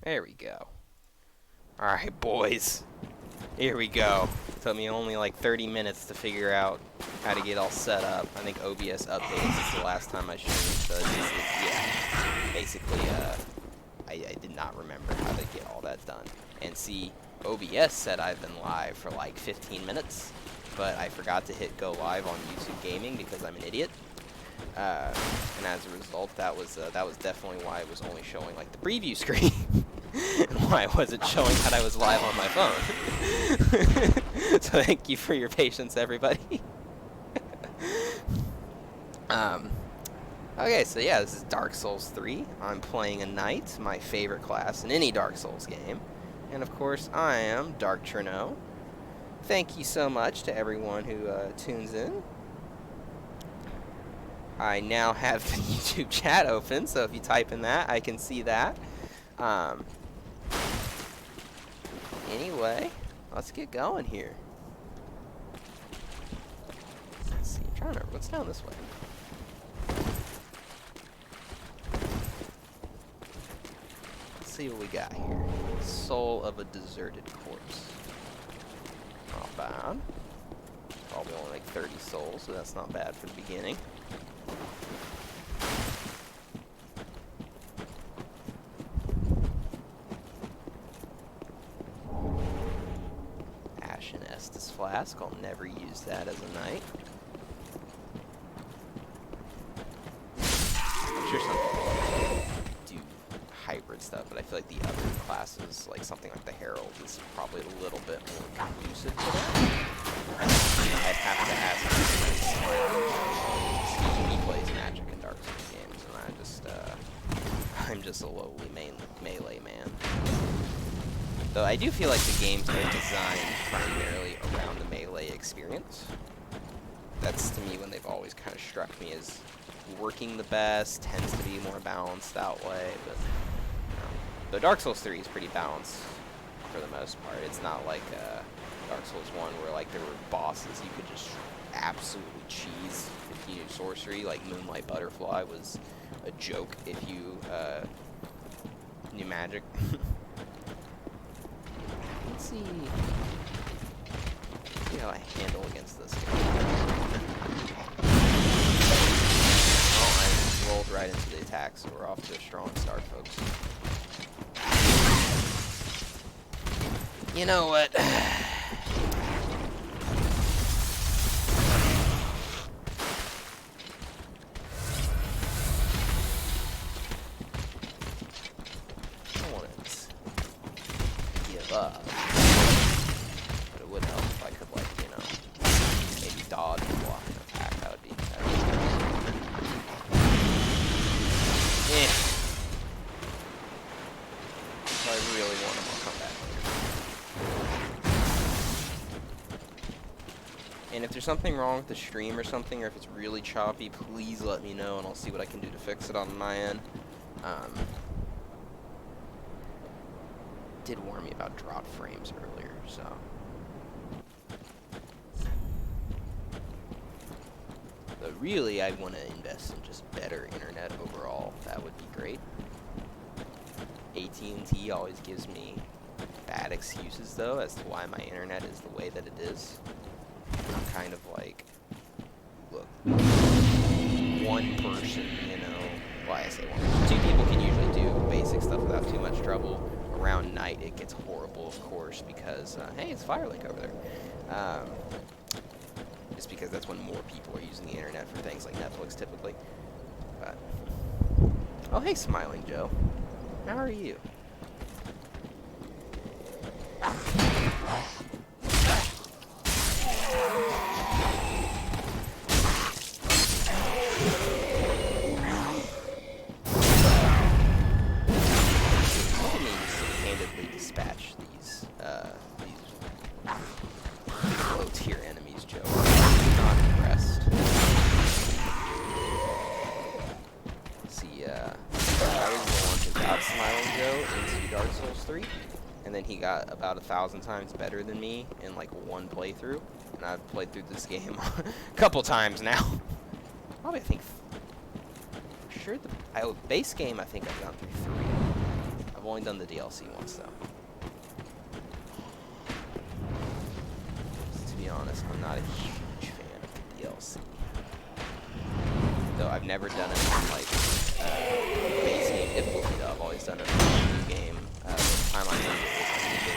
There we go. Alright, boys. Here we go. Took me only like 30 minutes to figure out how to get all set up. I think OBS updated since the last time I streamed, so yeah. Basically, I did not remember how to get all that done. And see, OBS said I've been live for like 15 minutes, but I forgot to hit go live on YouTube Gaming because I'm an idiot. And as a result, that was definitely why it was only showing like the preview screen, and why I wasn't showing that I was live on my phone. So thank you for your patience, everybody. Okay, so yeah, this is Dark Souls 3. I'm playing a knight, my favorite class in any Dark Souls game, and of course I am Dark Cherno. Thank you so much to everyone who tunes in. I now have the YouTube chat open, so if you type in that, I can see that. Anyway, let's get going here. Let's see, I'm trying to, what's down this way? Let's see what we got here. Soul of a deserted corpse. Not bad. Probably only like 30 souls, so that's not bad for the beginning. Ashen Estus Flask. I'll never use that as a knight. I'm sure some people do hybrid stuff, but I feel like the other classes, like something like the Herald, is probably a little bit more conducive to that. I'd have to ask him. He plays Magic and Dark Souls games, and I'm just a lowly melee man. Though I do feel like the games are designed primarily around the melee experience. That's, to me, when they've always kind of struck me as working the best, tends to be more balanced that way, but the Dark Souls 3 is pretty balanced for the most part. It's not like Dark Souls 1 where like there were bosses you could just absolutely cheese if you knew sorcery, like Moonlight Butterfly was a joke if you knew magic. Let's see how I handle against this guy. Oh, I rolled right into the attack, so we're off to a strong start, folks. You know what? I wouldn't give up. But it would help if I could, like, you know, maybe dodge and block an attack. That would be yeah. If I really want him, I'll come back later. And if there's something wrong with the stream or something, or if it's really choppy, please let me know and I'll see what I can do to fix it on my end. Did warn me about drop frames earlier, so. But really, I want to invest in just better internet overall. That would be great. AT&T always gives me bad excuses, though, as to why my internet is the way that it is. I'm kind of like, look, one person, you know, well, I say one person. Two people can usually do basic stuff without too much trouble. Around night, it gets horrible, of course, because, hey, it's Firelink over there. Just because that's when more people are using the internet for things like Netflix, typically. But, oh, hey, Smiling Joe. How are you? Dispatch these low-tier enemies, Joe. I'm not impressed. See, I was the one who got Smiling Joe into Dark Souls 3, and then he got about 1,000 times better than me in like one playthrough, and I've played through this game a couple times now. Probably, I think, for sure, the base game, I think I've gone through 3. I've only done the DLC once, though. To be honest, I'm not a huge fan of the DLC. Though I've never done it on, like, base game difficulty, though. I've always done it on a new game. The time I've done it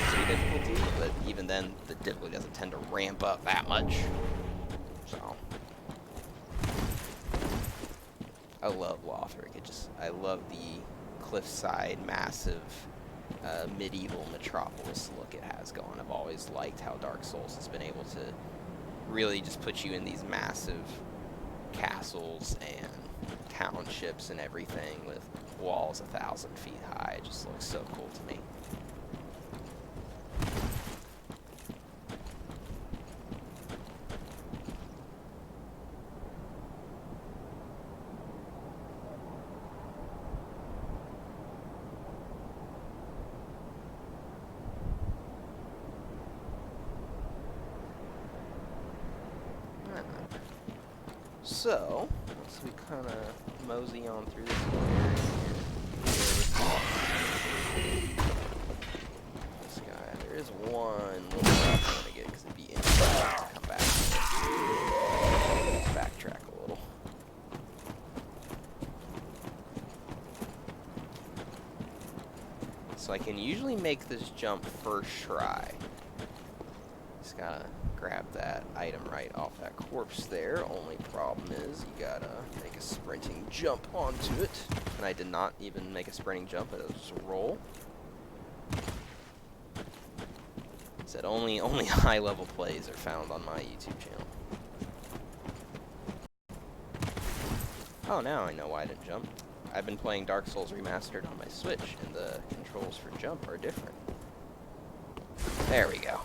was 2 difficulty, but even then, the difficulty doesn't tend to ramp up that much. So... I love Lothric. I love the cliffside, massive, medieval metropolis look it has going. I've always liked how Dark Souls has been able to really just put you in these massive castles and townships and everything with walls 1,000 feet high. It just looks so cool to me. So, once we kind of mosey on through this little area here, this guy, there is one little route I want to get because it'd be interesting to come back. Let's backtrack a little. So I can usually make this jump first try. Just gotta grab that item right off that corpse there. Only problem is you gotta make a sprinting jump onto it. And I did not even make a sprinting jump, it was just a roll. Said only high level plays are found on my YouTube channel. Oh, now I know why I didn't jump. I've been playing Dark Souls Remastered on my Switch, and the controls for jump are different. There we go.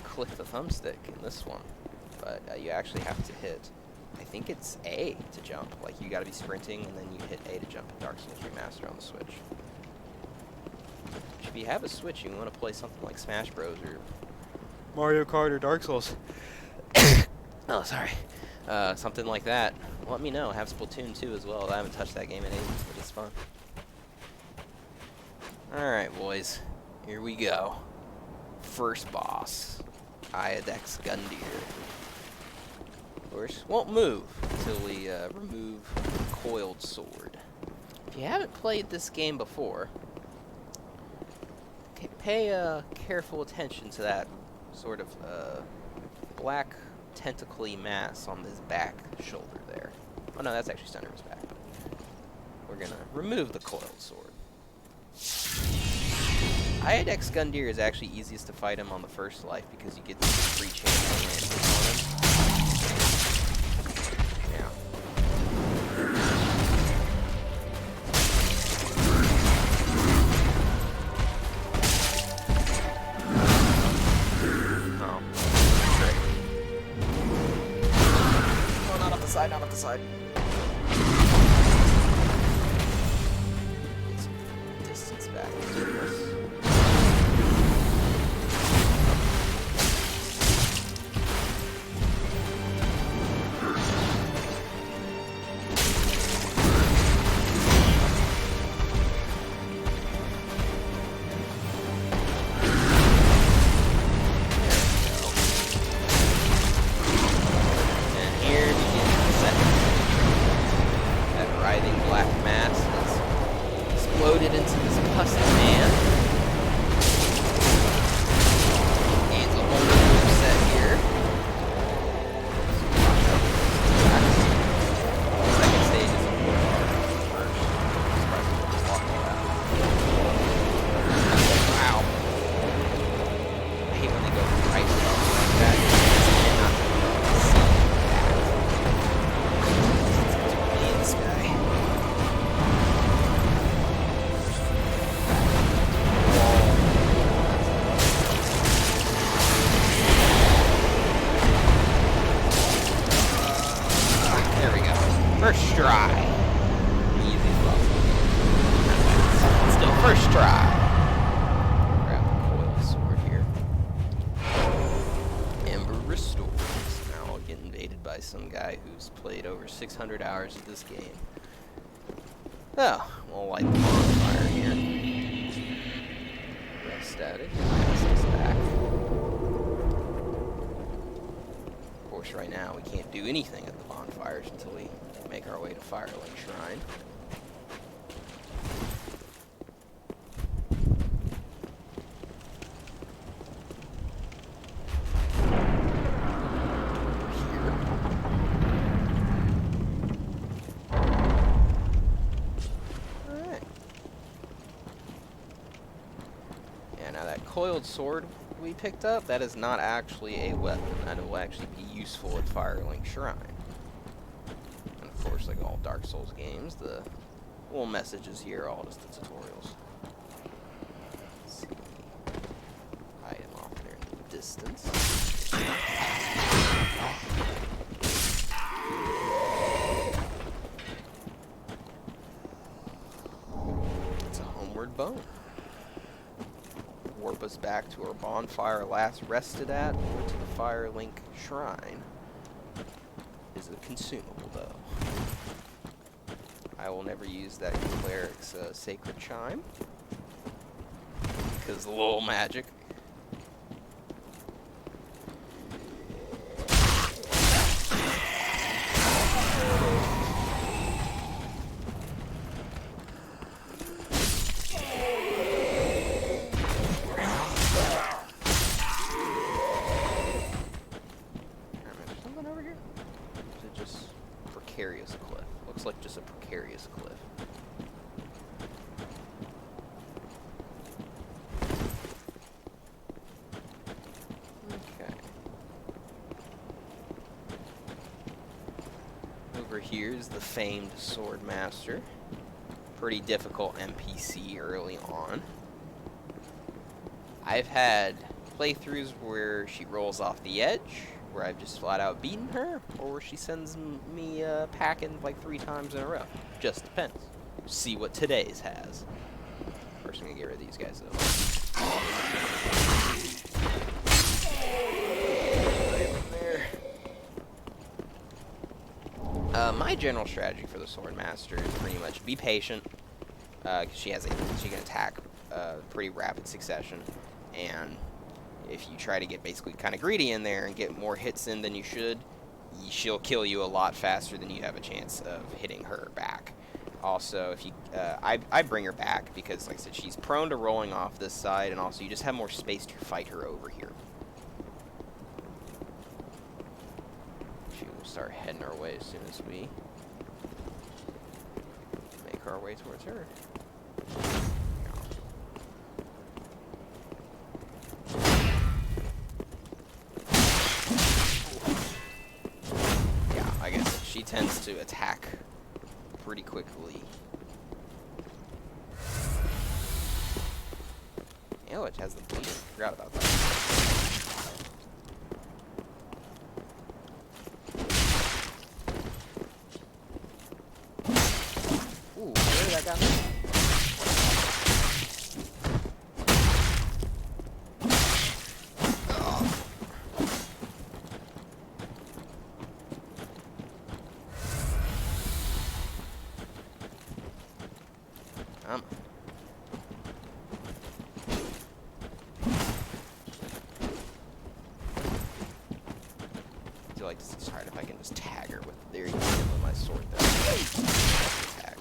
Click the thumbstick in this one, but you actually have to hit, I think it's A to jump. Like, you gotta be sprinting, and then you hit A to jump in Dark Souls Remastered on the Switch. Which, if you have a Switch, you want to play something like Smash Bros. Or Mario Kart or Dark Souls. Oh, sorry. Something like that. Let me know. I have Splatoon 2 as well. I haven't touched that game in ages, but it's fun. Alright, boys. Here we go. First boss. Iadex Gundyr. Of course, won't move until we remove the coiled sword. If you haven't played this game before, pay careful attention to that sort of black tentacly mass on his back shoulder there. Oh no, that's actually center of his back. We're gonna remove the coiled sword. Iadex Gundyr is actually easiest to fight him on the first life because you get the free chance to land on him. Yeah. Oh. Great. Oh, not up the side, not up the side. Get some distance back into this. First try. Easy as well. Still first try. Grab the coil sword here. Ember restored. Now I'll get invaded by some guy who's played over 600 hours of this game. Oh, we'll light the bonfire here. Rest at it. Pass this back. Of course, right now we can't do anything at the bonfires until we make our way to Firelink Shrine. Coiled sword we picked up, that is not actually a weapon. That will actually be useful at Firelink Shrine. And of course, like all Dark Souls games, the little messages here are all just the tutorials. Let's see. Item off there in the distance. It's a homeward bone. Warp us back to our bonfire last rested at, or to the Firelink Shrine. Is a consumable, though. I will never use that cleric's sacred chime, because a little magic. Precarious cliff. Looks like just a precarious cliff. Okay. Over here is the famed Sword Master. Pretty difficult NPC early on. I've had playthroughs where she rolls off the edge, where I've just flat out beaten her, or where she sends me packing like 3 times in a row. Just depends. See what today's has. First, I'm gonna get rid of these guys though. My general strategy for the Sword Master is pretty much be patient, because she can attack pretty rapid succession, and if you try to get basically kind of greedy in there and get more hits in than you should, she'll kill you a lot faster than you have a chance of hitting her back. Also, if you, I bring her back because, like I said, she's prone to rolling off this side, and also you just have more space to fight her over here. She will start heading our way as soon as we make our way towards her. She tends to attack pretty quickly. Oh, it has the bleed. Forgot about that. Ooh, where did that got me? Like it's hard if I can just tag her with there you go with my sword there. Tag.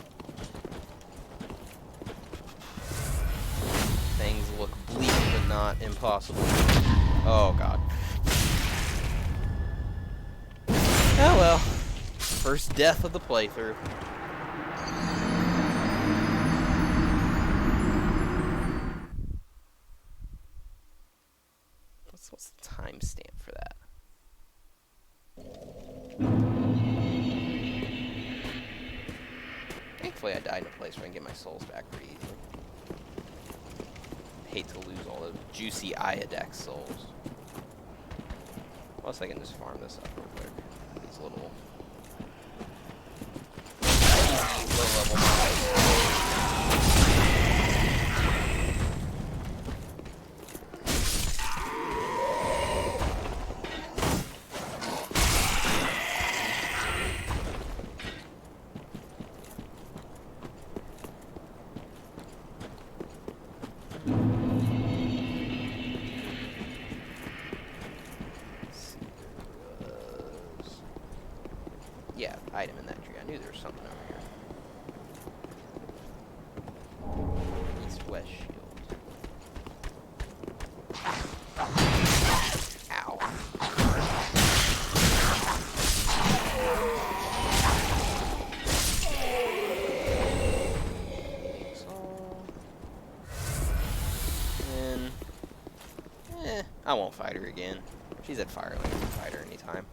Things look bleak but not impossible. Oh god. Oh well. First death of the playthrough. What's the timestamp for that? Thankfully I died in a place where I can get my souls back pretty easily. Hate to lose all those juicy Iodex souls. Plus I can just farm this up real quick. These little low-level mobs. item in that tree. I knew there was something over here. East-west shield. Ow. I won't fight her again. She's at Firelink. I can fight her anytime.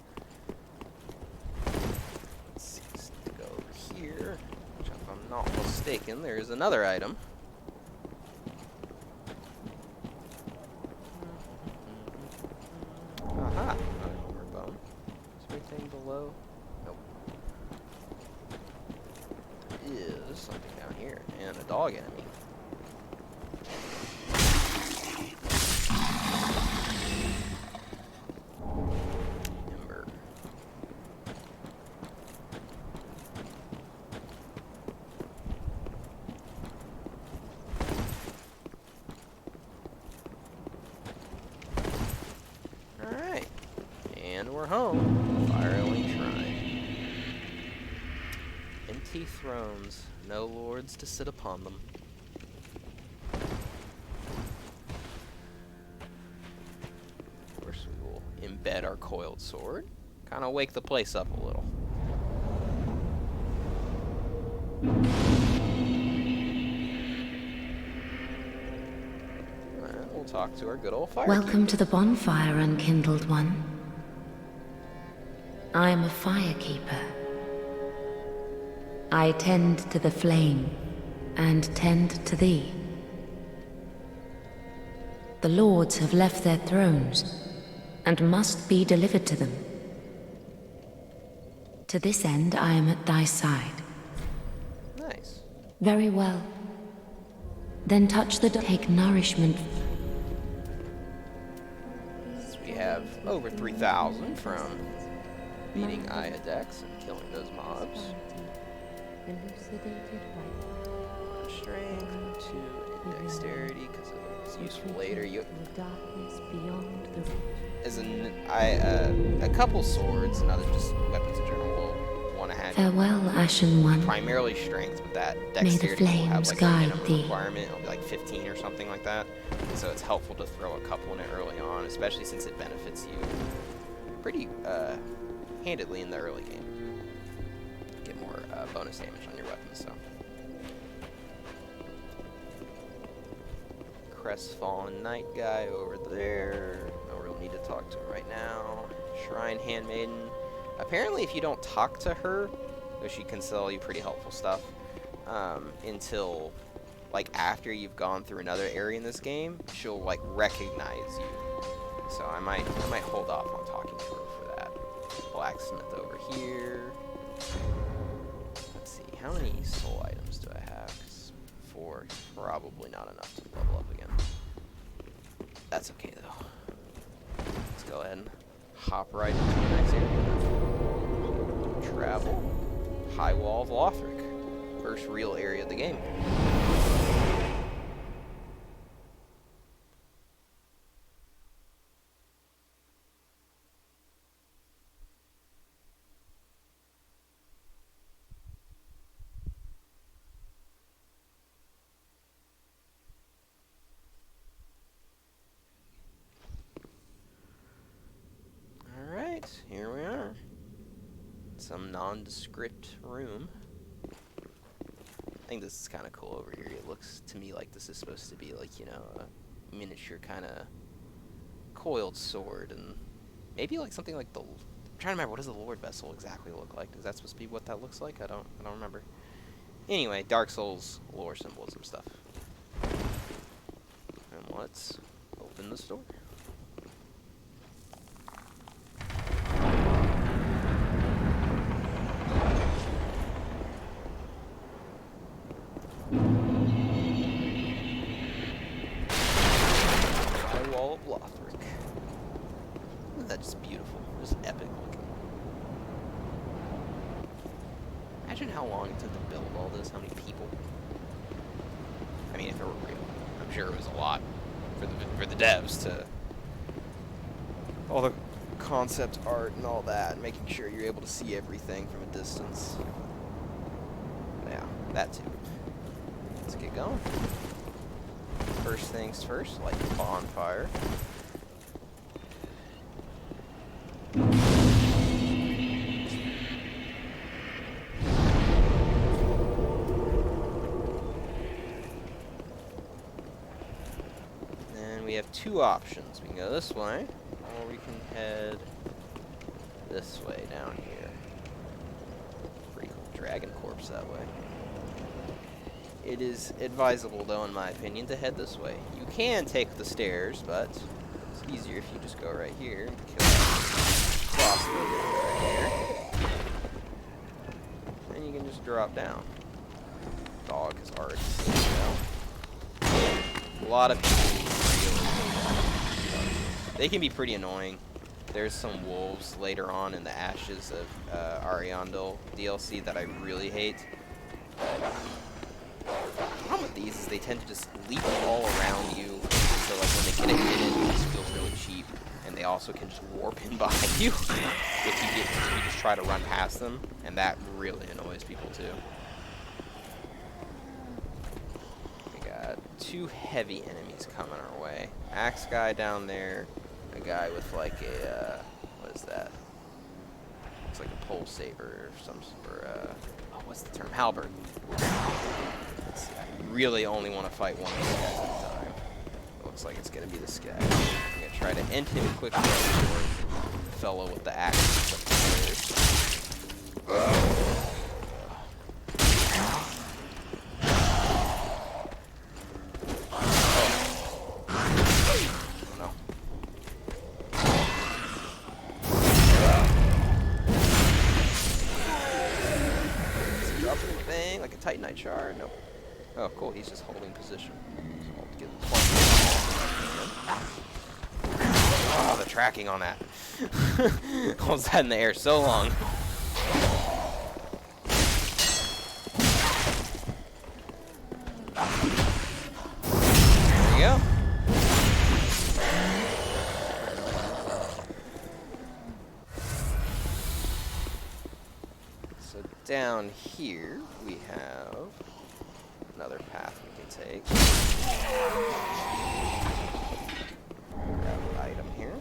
Let's see, let's go over here. Which, if I'm not mistaken, there's another item. Aha! Another more bone. Is there anything below? Nope. There is something down here. And a dog enemy. We're home. Firelink Shrine. Empty thrones, no lords to sit upon them. Of course, we will embed our coiled sword. Kind of wake the place up a little. Alright, we'll talk to our good old fire. Welcome to the bonfire, unkindled one. I am a firekeeper. I tend to the flame, and tend to thee. The lords have left their thrones, and must be delivered to them. To this end, I am at thy side. Nice. Very well. Then touch the take nourishment. So we have over 3,000 from beating Iodex and killing those mobs. Strength, 2 in dexterity because it was useful later. A couple swords and other just weapons in general will want to have. Farewell, Ashen One. Primarily strength, but that dexterity will have like a minimum requirement. It'll be like 15 or something like that. So it's helpful to throw a couple in it early on, especially since it benefits you pretty handedly in the early game. Get more bonus damage on your weapons, so. Crestfallen Knight guy over there. No real need to talk to him right now. Shrine Handmaiden. Apparently if you don't talk to her, though she can sell you pretty helpful stuff, until like after you've gone through another area in this game, she'll like recognize you. So I might hold off on talking to her for that. Blacksmith over here. Let's see, how many soul items do I have? 4 is probably not enough to level up again. That's okay though. Let's go ahead and hop right into the next area. Travel. High Wall of Lothric. First real area of the game. Here we are. Some nondescript room. I think this is kind of cool over here. It looks to me like this is supposed to be like, you know, a miniature kind of coiled sword, and maybe like something like the. I'm trying to remember, what does the Lord Vessel exactly look like? Is that supposed to be what that looks like? I don't remember. Anyway, Dark Souls lore symbolism stuff. And let's open this door. Wall of Lothric. Isn't that just beautiful? Just epic looking. Imagine how long it took to build all this, how many people. I mean, if it were real. I'm sure it was a lot for the devs to. All the concept art and all that, and making sure you're able to see everything from a distance. Yeah, that too. Let's get going. First things first, light the bonfire. And we have two options. We can go this way, or we can head this way down here. Pretty cool dragon corpse that way. It is advisable, though, in my opinion, to head this way. You can take the stairs, but it's easier if you just go right here and kill that crossbow right here. And you can just drop down. Dog has already seen it now. A lot of people really, they can be pretty annoying. There's some wolves later on in the Ashes of Ariandel DLC that I really hate. But the problem with these is they tend to just leap all around you, so like when they get a hit in, it just feels really cheap, and they also can just warp in behind you if you just try to run past them, and that really annoys people too. We got two heavy enemies coming our way. Axe guy down there, a guy with like a what is that? It's like a pole saber or some sort of what's the term? Halberd. I really only want to fight one of these guys at a time. It looks like it's going to be this guy. I'm going to try to end him quickly before the fellow with the axe is upstairs. No. Does he drop anything? Like a Titanite shard? Nope. Oh, cool. He's just holding position. So I'll get oh, the tracking on that. Holds that in the air so long. There you go. So down here we have another path we can take. Grab an item here.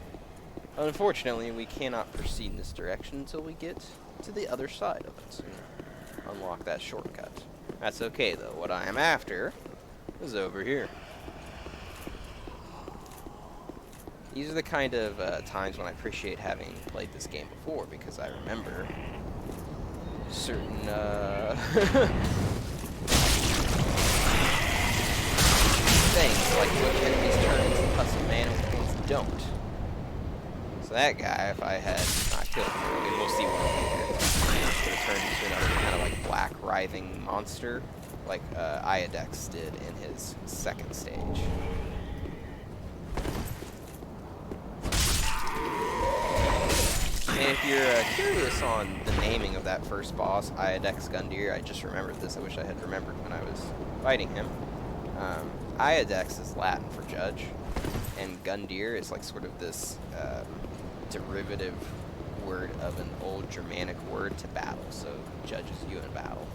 Unfortunately, we cannot proceed in this direction until we get to the other side of it and unlock that shortcut. That's okay, though. What I am after is over here. These are the kind of times when I appreciate having played this game before, because I remember certain things, like what enemies turn into custom man and what ones don't. So that guy, if I had not killed him early, we'll see what he would have turned into another kind of like black writhing monster, like Iodex did in his second stage. And if you're curious on the naming of that first boss, Iodex Gundyr, I just remembered this. I wish I had remembered when I was fighting him. Iodex is Latin for judge, and Gundyr is like sort of this derivative word of an old Germanic word to battle, so judges you in battle.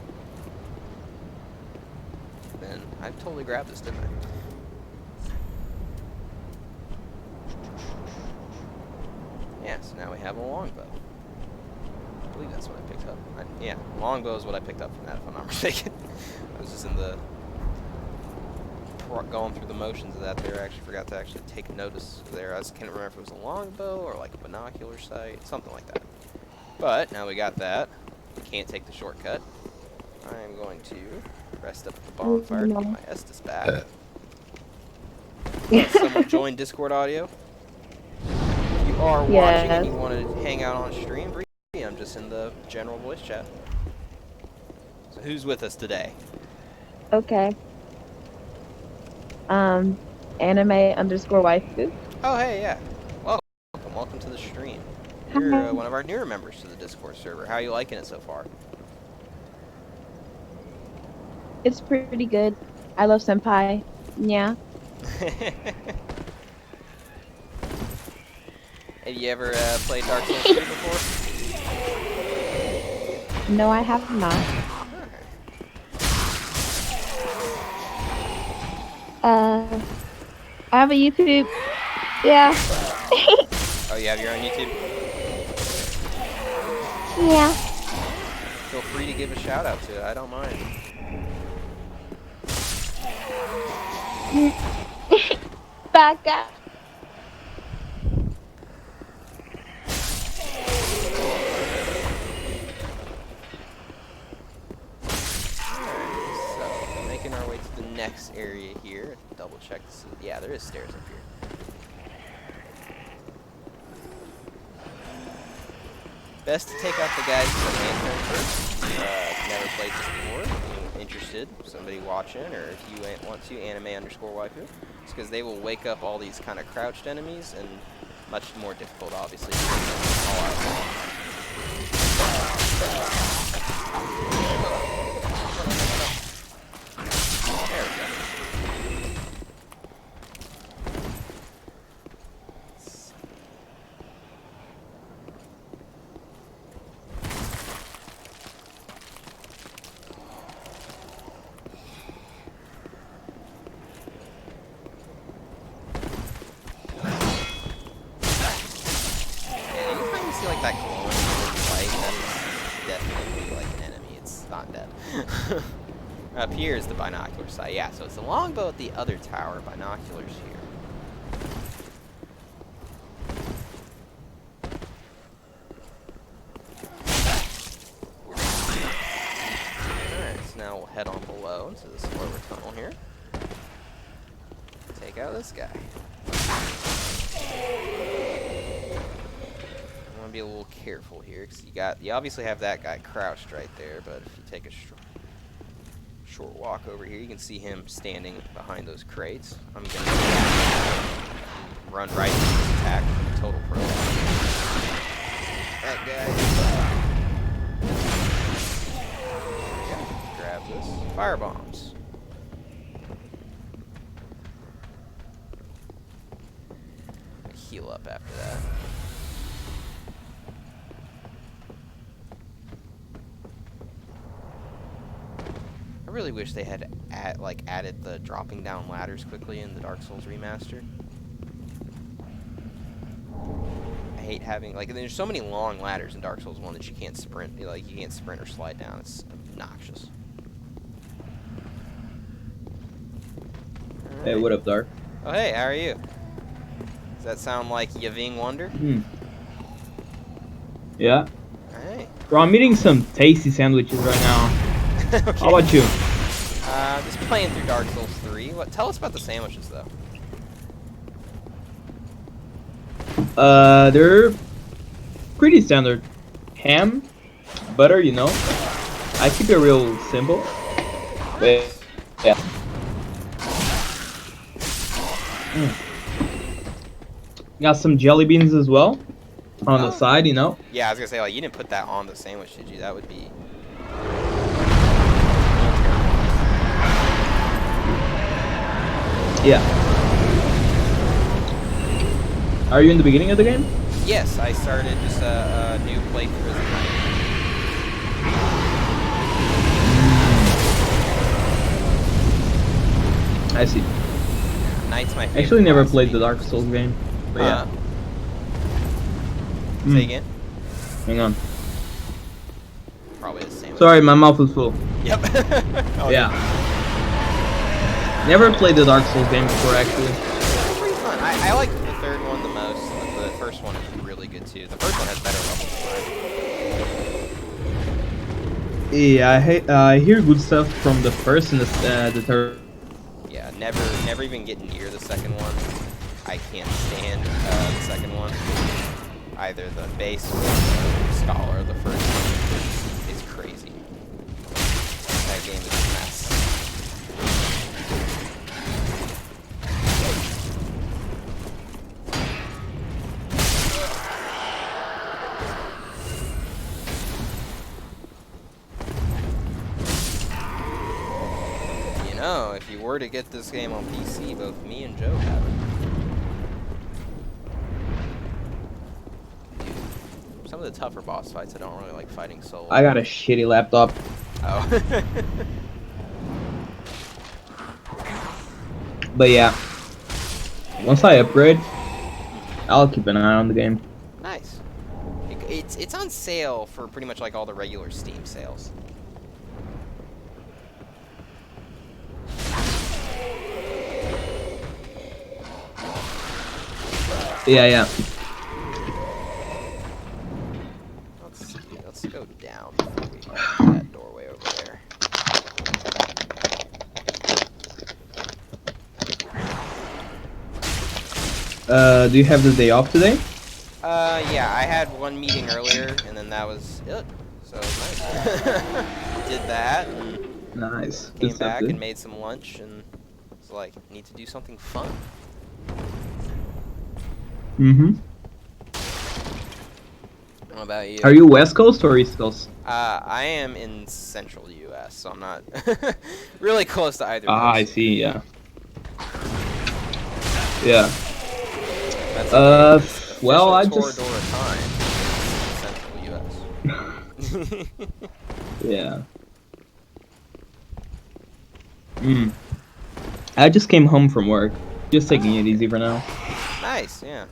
Then I totally grabbed this, didn't I? Yeah, so now we have a longbow. I believe that's what I picked up. Yeah, longbow is what I picked up from that, if I'm not mistaken. I was just in the going through the motions of that there. I actually forgot to actually take notice there. I just can't remember if it was a longbow or like a binocular sight, something like that. But now we got that. We can't take the shortcut. I am going to rest up at the bonfire to get my Estus back. Someone join Discord audio. If you are watching and you want to hang out on stream, I'm just in the general voice chat. So who's with us today? Okay. Anime_waifu. Oh, hey, yeah. Welcome to the stream. You're one of our newer members to the Discord server. How are you liking it so far? It's pretty good. I love senpai. Yeah. Have you ever played Dark Souls 3 before? No, I have not. I have a YouTube. Yeah. Oh, you have your own YouTube? Yeah. Feel free to give a shout out to it. I don't mind. Back up. So, making our way to the next area here. Double check to see. Yeah, there is stairs up here. Best to take out the guys with the lantern first. Never played this before. If you're interested, somebody watching, or if you want to, anime_waifu. It's because they will wake up all these kind of crouched enemies, and much more difficult, obviously, to get them all out. There we go. Anytime you see like that glowing light, that is definitely like an enemy. It's not dead. Up here is the binocular sight. Yeah, so it's the longbow at the other tower. Binoculars here. Alright, so now we'll head on below into this lower tunnel here. Take out this guy. I want to be a little careful here because you obviously have that guy crouched right there, but if you take a short walk over here, you can see him standing behind those crates. I'm gonna run right into his attack. Total pro. That guy. Yeah, grab this. Fire bombs. Heal up after that. I really wish they had added the dropping down ladders quickly in the Dark Souls remaster. I hate having there's so many long ladders in Dark Souls 1 that you can't sprint, you can't sprint or slide down. It's obnoxious. Right. Hey, what up, Dark? Oh, hey, how are you? Does that sound like Yaving Wonder? Yeah. Hey. Bro, I'm eating some tasty sandwiches right now. Okay. How about you? Just playing through Dark Souls 3. Tell us about the sandwiches, though. They're pretty standard. Ham, butter, you know. I keep it real simple. But, yeah. Got some jelly beans as well on the side, you know. Yeah, I was gonna say, you didn't put that on the sandwich, did you? That would be... Yeah. Are you in the beginning of the game? Yes, I started just a new playthrough as a knight. I see. Knight's my favorite. Actually, never class played to the be Dark honest. Souls game. But yeah. Say again? Hang on. Probably the same. Sorry, my mouth is full. Yep. Oh, Yeah. Never played the Dark Souls game before, actually. It's pretty fun. I like the third one the most. The first one is really good too. The first one has better level design. Yeah, I hear good stuff from the first and the third. Yeah, never even get near the second one. I can't stand the second one. Either the base or the scholar. The first one is crazy. That game is a mess. You know, if you were to get this game on PC, both me and Joe have it. of the tougher boss fights. I don't really like fighting solo. I got a shitty laptop. Oh. But yeah, once I upgrade, I'll keep an eye on the game. Nice. It's on sale for pretty much like all the regular Steam sales. Yeah. Let's see. Let's go down before we open that doorway over there. Do you have the day off today? Yeah, I had one meeting earlier, and then that was it. So nice. Did that, and Nice. came Good stuff, back dude. and made some lunch, and was like, need to do something fun. Mm-hmm. What about you? Are you West Coast or East Coast? I am in central U.S., so I'm not really close to either. Ah, of I those. see. Yeah. Yeah. That's okay. It's well, I official just. Toradora time. Central U.S. Yeah. I just came home from work. Just taking it easy for now. Nice, yeah.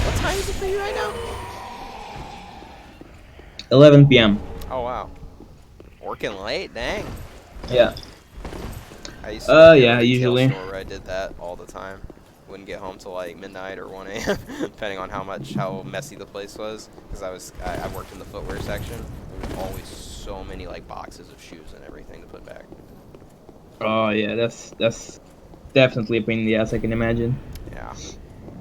What time is it for you right now? 11 p.m. Oh wow, working late, dang. Yeah. I used to work at a yeah, retail usually. store where I did that all the time. Wouldn't get home till like midnight or 1 a.m. depending on how messy the place was. Because I worked in the footwear section. There was always so many like boxes of shoes and everything to put back. Oh yeah, that's definitely a pain in the ass. I can imagine.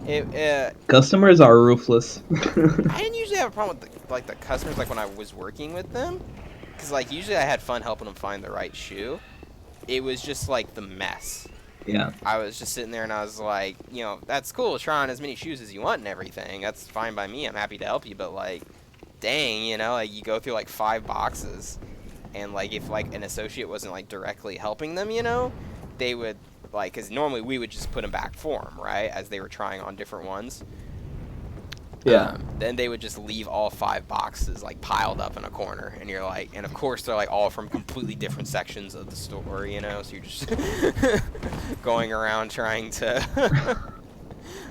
Yeah. Customers are ruthless. I didn't usually have a problem with the customers like when I was working with them, because like usually I had fun helping them find the right shoe. It was just like the mess. Yeah. I was just sitting there and I was like, you know, that's cool, try on as many shoes as you want and everything. That's fine by me. I'm happy to help you, but like, dang, you know, like you go through like 5 boxes, and like if like an associate wasn't like directly helping them, you know, they would like, because normally we would just put them back for them, right, as they were trying on different ones. Yeah. Then they would just leave all 5 boxes like piled up in a corner, and you're like, and of course they're like all from completely different sections of the store, you know, so you're just going around trying to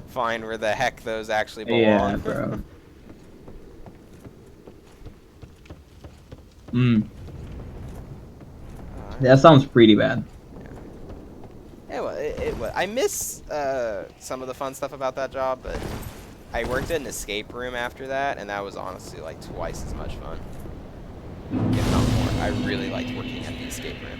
find where the heck those actually belong. Yeah, bro. That sounds pretty bad. It was. I miss some of the fun stuff about that job, but I worked at an escape room after that, and that was honestly like twice as much fun, if not more. I really liked working at the escape room.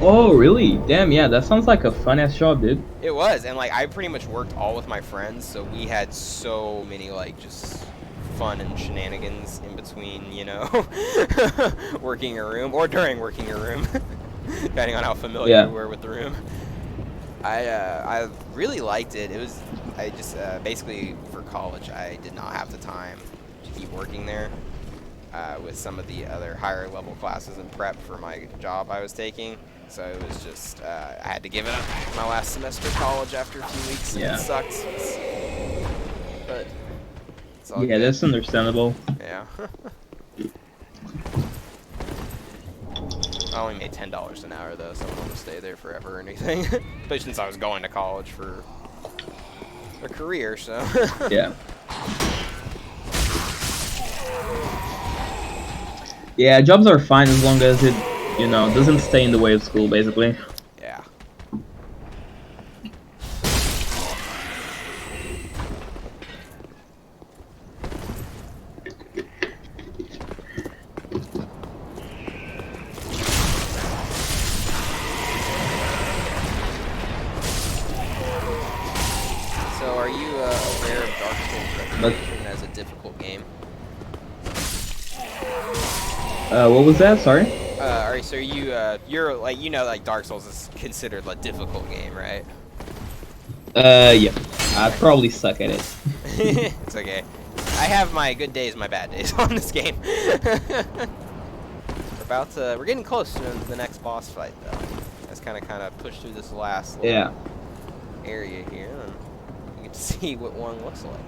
Oh, really? Damn, yeah, that sounds like a fun-ass job, dude. It was, and like I pretty much worked all with my friends, so we had so many like just fun and shenanigans in between, you know, working a room or during working a room, depending on how familiar you were with the room. I really liked it. It was, I just basically for college I did not have the time to keep working there with some of the other higher level classes in prep for my job I was taking. So it was just, I had to give it up my last semester of college after a few weeks, and it sucked. But it's all good. That's understandable. Yeah. I only made $10 an hour though, so I don't want to stay there forever or anything. Especially since I was going to college for a career, so. Yeah. Yeah, jobs are fine as long as it, you know, doesn't stay in the way of school, basically. Yeah. So, are you aware of Dark Souls reputation as a difficult game? What was that? Sorry? Alright, so you're like, you know, like Dark Souls is considered a difficult game, right? Yeah. I probably suck at it. It's okay. I have my good days, my bad days on this game. We're getting close to the next boss fight, though. Let's kind of push through this last little area here, and you get to see what one looks like.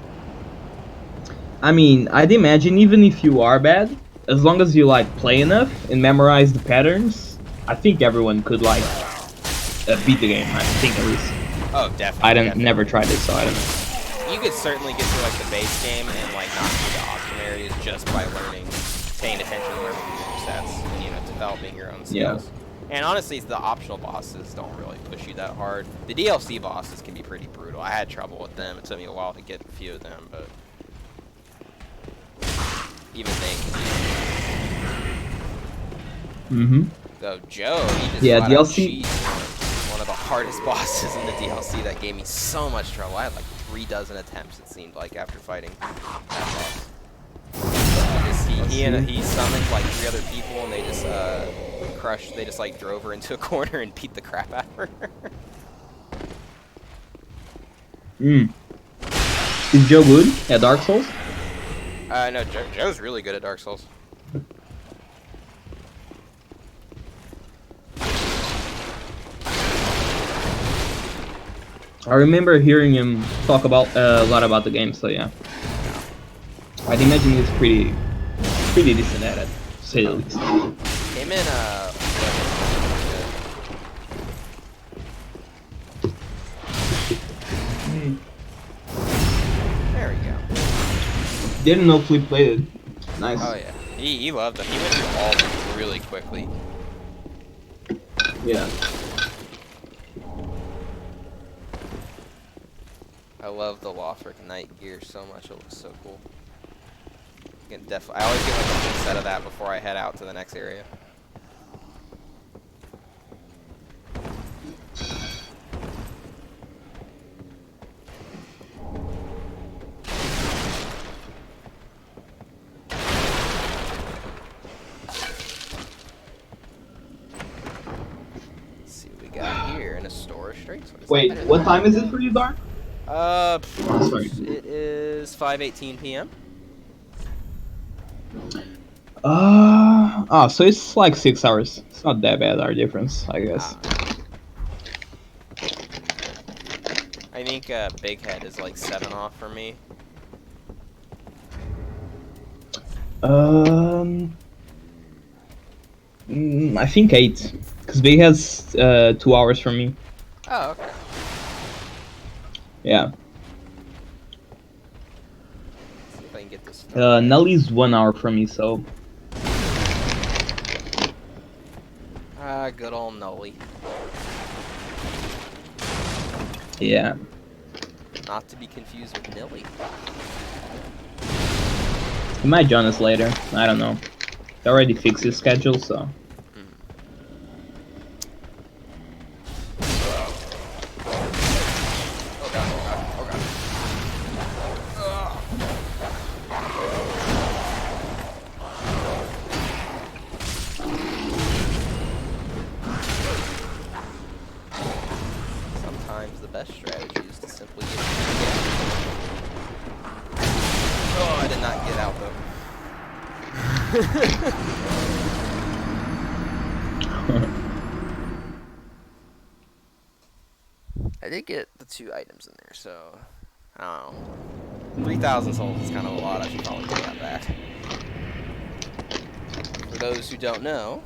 I mean, I'd imagine even if you are bad, as long as you like play enough and memorize the patterns, I think everyone could like beat the game. I think at least. Oh, definitely. I don't definitely. never tried it, so I don't know. You could certainly get through like the base game and like not do the option areas just by learning, paying attention to learning your sets, and developing your own skills. Yeah. And honestly, the optional bosses don't really push you that hard. The DLC bosses can be pretty brutal. I had trouble with them. It took me a while to get a few of them, but even they can be. Mm-hmm. So Joe, he just Yeah, flat out DLC cheats one of the hardest bosses in the DLC that gave me so much trouble. I had like 36 attempts, it seemed like, after fighting that boss. He summoned like 3 other people, and they just crushed. They just like drove her into a corner and beat the crap out of her. Is Joe good at Dark Souls? No, Joe's really good at Dark Souls. I remember hearing him talk about a lot about the game, so yeah. I'd imagine he's pretty decent at it, to say the least. Him and there we go. Didn't know Flip played it. Nice. Oh yeah, he loved them. He went through all of them really quickly. Yeah. I love the Lothric Knight gear so much. It looks so cool. I always get like a full set of that before I head out to the next area. Let's see what we got here in Astora Straits. Wait, what time is it for you, Dark? Sorry. It is 5:18 p.m. So it's like 6 hours. It's not that bad, our difference, I guess. I think Big Head is like 7 off for me. I think 8, because Big has 2 hours from me. Oh, okay. Yeah. Let's see if I can get this. Nelly's 1 hour from me, so Good old Nully. yeah. Not to be confused with Nilly. He might join us later. I don't know. He already fixed his schedule, so. Oh god, oh god, oh god. Sometimes the best strategy is to simply get. Oh, I did not get out though. I did get the 2 items in there, so I don't know. 3,000 souls is kind of a lot. I should probably take that back. For those who don't know,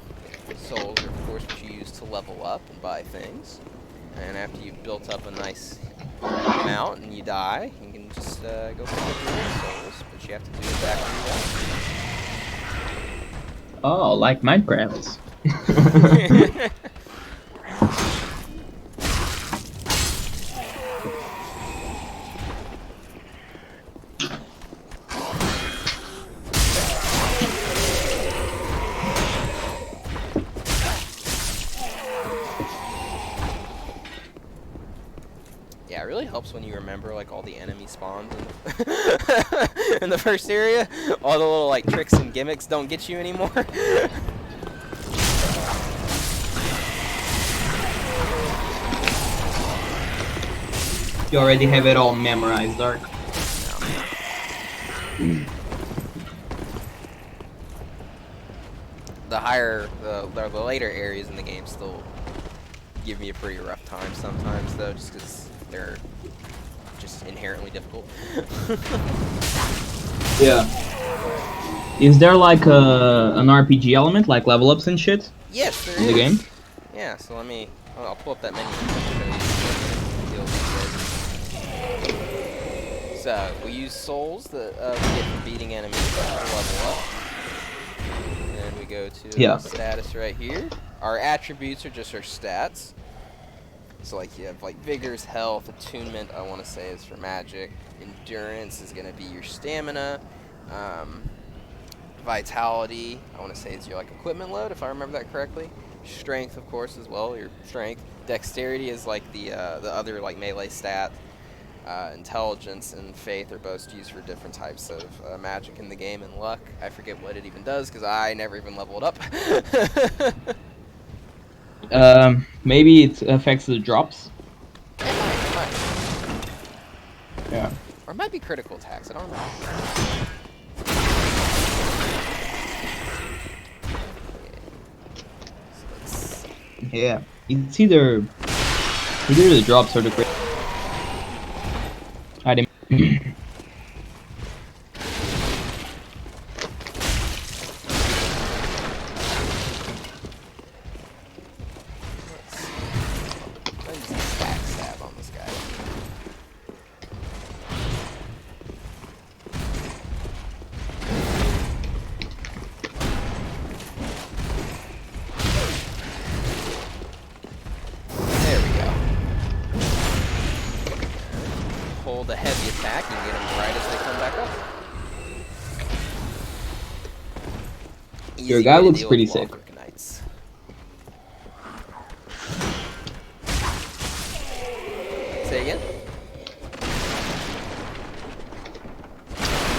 souls are of course what you use to level up and buy things. And after you've built up a nice amount and you die, you can just go pick up your own souls, but you have to do it back where Oh, like Minecraft. you left. Yeah, it really helps when you remember like all the enemy spawns in the first area. All the little like tricks and gimmicks don't get you anymore. You already have it all memorized, Dark. The later areas in the game still give me a pretty rough time sometimes, though, just because they're just inherently difficult. Yeah. Is there like an RPG element, like level ups and shit, Yes, there in the is. game? Yeah, so let me. I'll pull up that menu. So we use souls that we get from beating enemies to level up. And then we go to Yeah. status right here. Our attributes are just our stats. So like you have like vigors, health, attunement. I want to say is for magic. Endurance is going to be your stamina. Vitality, I want to say is your like equipment load, if I remember that correctly. Strength, of course, as well, your strength. Dexterity is like the other like melee stat. Intelligence and faith are both used for different types of magic in the game, and luck, I forget what it even does because I never even leveled up. Maybe it affects the drops. It might. Yeah. Or it might be critical attacks, I don't know. Yeah. It's either the drops or the crit. I didn't. Let's just backstab on this guy. There we go. Hold a heavy attack and get them right as they come back up. Your Easy guy way to looks deal pretty with sick. Walker Knights. Say again?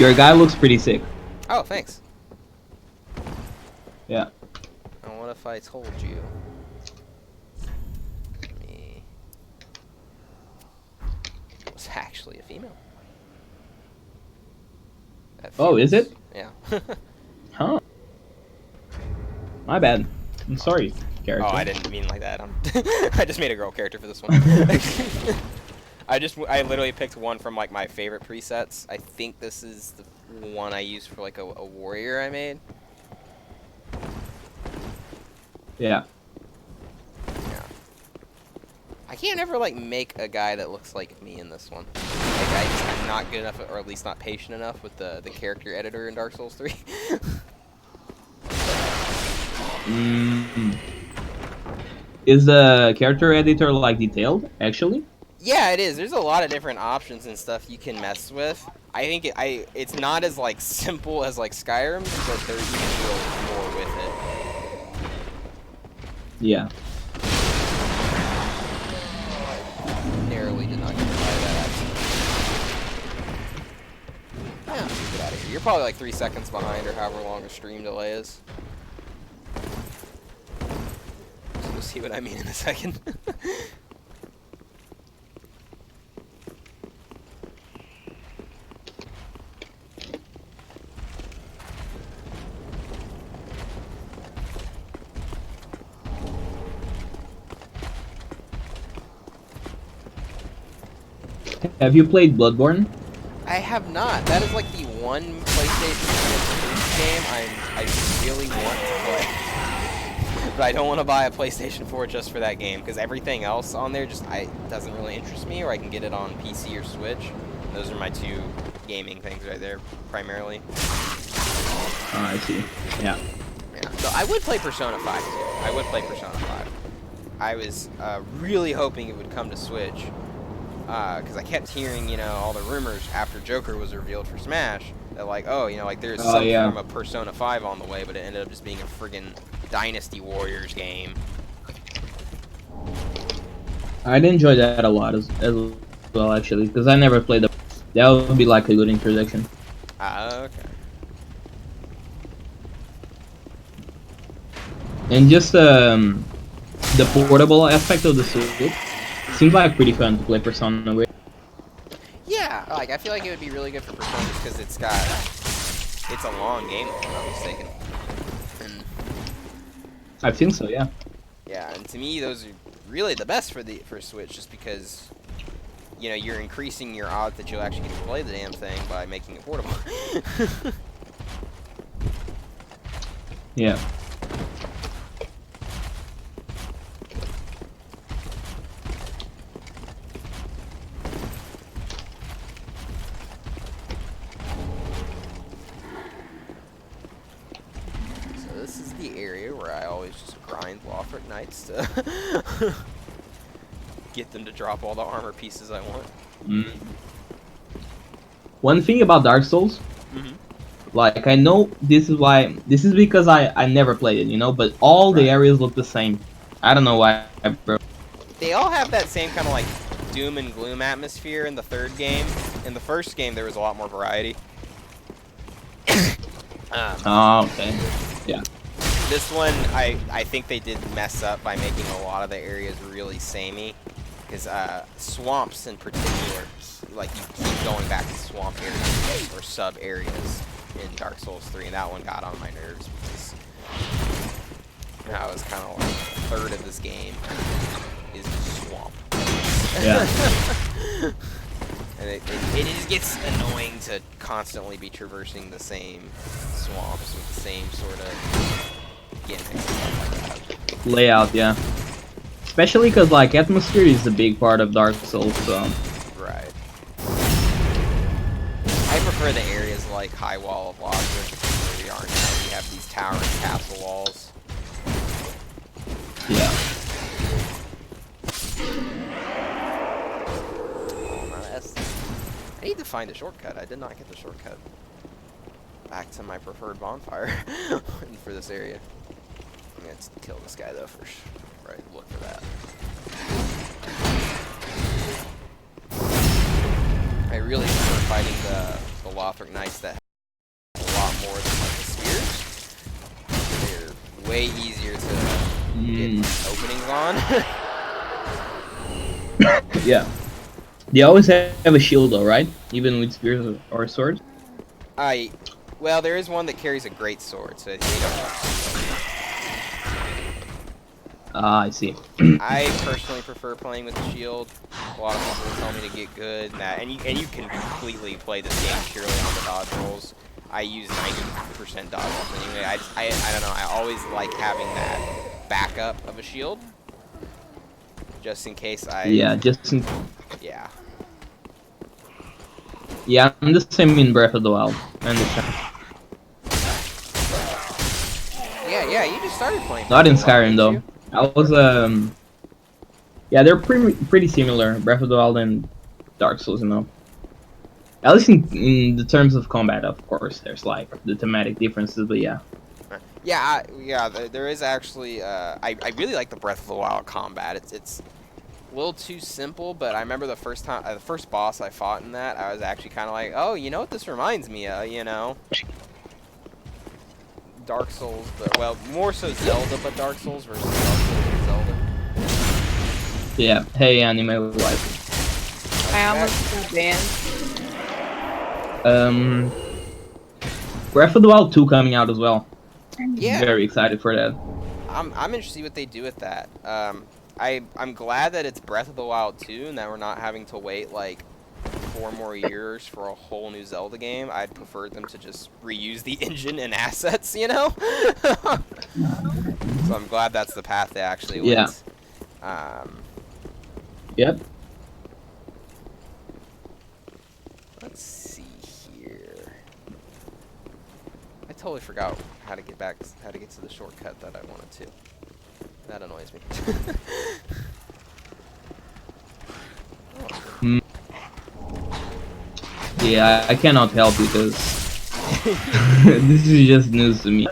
Your guy looks pretty sick. Oh, thanks. Yeah. And what if I told you? Me was actually a female. That Oh, is feels- it? Yeah. Huh. My bad. I'm sorry, character. Oh, I didn't mean like that. I just made a girl character for this one. I literally picked one from like my favorite presets. I think this is the one I used for like a warrior I made. Yeah. Yeah. I can't ever like make a guy that looks like me in this one. Like I'm not good enough, or at least not patient enough with the character editor in Dark Souls 3. Is the character editor like detailed, actually? Yeah, it is. There's a lot of different options and stuff you can mess with. I think it's not as like simple as like Skyrim, but there you can do more with it. Yeah. Narrowly did not get to try that accident. Yeah, get out of here. You're probably like 3 seconds behind, or however long the stream delay is. So you'll see what I mean in a second. Have you played Bloodborne? I have not. That is like the one PlayStation game I really want to play. But I don't want to buy a PlayStation 4 just for that game, because everything else on there just doesn't really interest me, or I can get it on PC or Switch. Those are my two gaming things right there, primarily. Oh, I see. Yeah. Yeah. So I would play Persona 5 too. I would play Persona 5. I was really hoping it would come to Switch. Because I kept hearing, you know, all the rumors after Joker was revealed for Smash that, like, oh, you know, like there's some form of Persona 5 on the way, but it ended up just being a friggin' Dynasty Warriors game. I'd enjoy that a lot as well, actually, because I never played the. That would be like a good introduction. Okay. And just the portable aspect of the Switch seems like pretty fun to play Persona with. Yeah, like I feel like it would be really good for Persona just because it's a long game if I'm not mistaken. And I think so, yeah. yeah, and to me those are really the best for Switch, just because you know, you're increasing your odds that you'll actually get to play the damn thing by making it portable. Yeah. So this is the area where I always just grind Lothric Knights to get them to drop all the armor pieces I want. Mm. One thing about Dark Souls, like I know this is because I never played it, you know, but all the Right. areas look the same. I don't know why, bro. They all have that same kind of like doom and gloom atmosphere in the third game. In the first game, there was a lot more variety. Oh, okay. Yeah. This one, I think they did mess up by making a lot of the areas really samey. Because swamps in particular, like you keep going back to swamp areas or sub areas in Dark Souls 3, and that one got on my nerves because I was kind of like a third of this game is swamp. Yeah. And it just gets annoying to constantly be traversing the same swamps with the same sort of gimmicks and stuff like that. Layout, yeah. Especially because like atmosphere is a big part of Dark Souls, so. Right. I prefer the areas like High Wall of Lothric, where we are now. We have these towering castle walls. Yeah. I need to find a shortcut. I did not get the shortcut back to my preferred bonfire for this area. I'm gonna kill this guy though first. Right, look for that. I really prefer fighting the Lothric Knights that have a lot more than like the spears. They're way easier to get openings on. Yeah. They always have a shield though, right? Even with spears or swords? Well, there is one that carries a great sword, so they don't have. Ah, I see. I personally prefer playing with the shield. A lot of people tell me to get good, and you can completely play this game purely on the dodge rolls. I use 90% dodge rolls anyway. I don't know. I always like having that backup of a shield, just in case I. Yeah, just in... Yeah. Yeah, I'm the same in Breath of the Wild. I understand. Yeah. You just started playing. Not in Breath of the Wild, Skyrim didn't though. you? I was yeah, they're pretty similar, Breath of the Wild and Dark Souls, you know. At least in the terms of combat, of course, there's like the thematic differences, but yeah. Yeah, there is actually. I really like the Breath of the Wild combat. It's a little too simple, but I remember the first time, the first boss I fought in that, I was actually kind of like, oh, you know what this reminds me of, you know? Dark Souls, but well, more so Zelda, but Dark Souls versus Dark Souls and Zelda. Yeah. Hey, anime wife. I almost got banned. Breath of the Wild 2 coming out as well. Yeah. Very excited for that. I'm interested to see what they do with that. I'm glad that it's Breath of the Wild 2 and that we're not having to wait like 4 more years for a whole new Zelda game. I'd prefer them to just reuse the engine and assets, you know? So I'm glad that's the path they actually went. Yeah. Yep. Let's see here. I totally forgot how to get to the shortcut that I wanted to. That annoys me. Yeah, I cannot help because this is just news to me.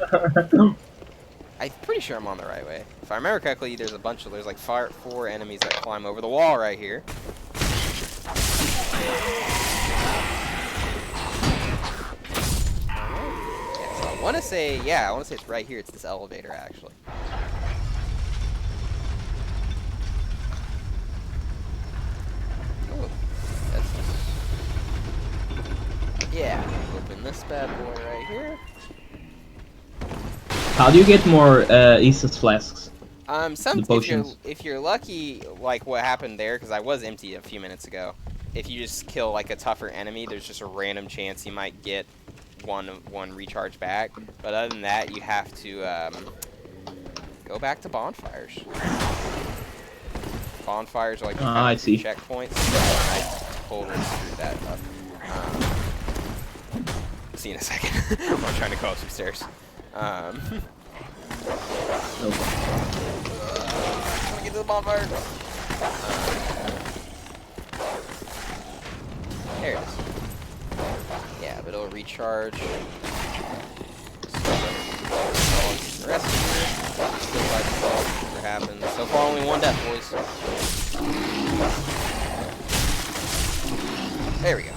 I'm pretty sure I'm on the right way. If I remember correctly, there's like 4 enemies that climb over the wall right here. Yeah, so I want to say it's right here. It's this elevator, actually. Oh, yeah, open this bad boy right here. How do you get more Estus flasks? The potions. if you're lucky, like what happened there, because I was empty a few minutes ago. if you just kill like a tougher enemy, there's just a random chance you might get one recharge back. But other than that, you have to go back to bonfires. Bonfires are like I see. checkpoints. I totally screwed that up. See you in a second. I'm trying to go up some stairs. No. Get to the bonfire. There it is. Yeah, but it'll recharge. The rest of it, still by default, never happens. So far, only one death, boys. There we go.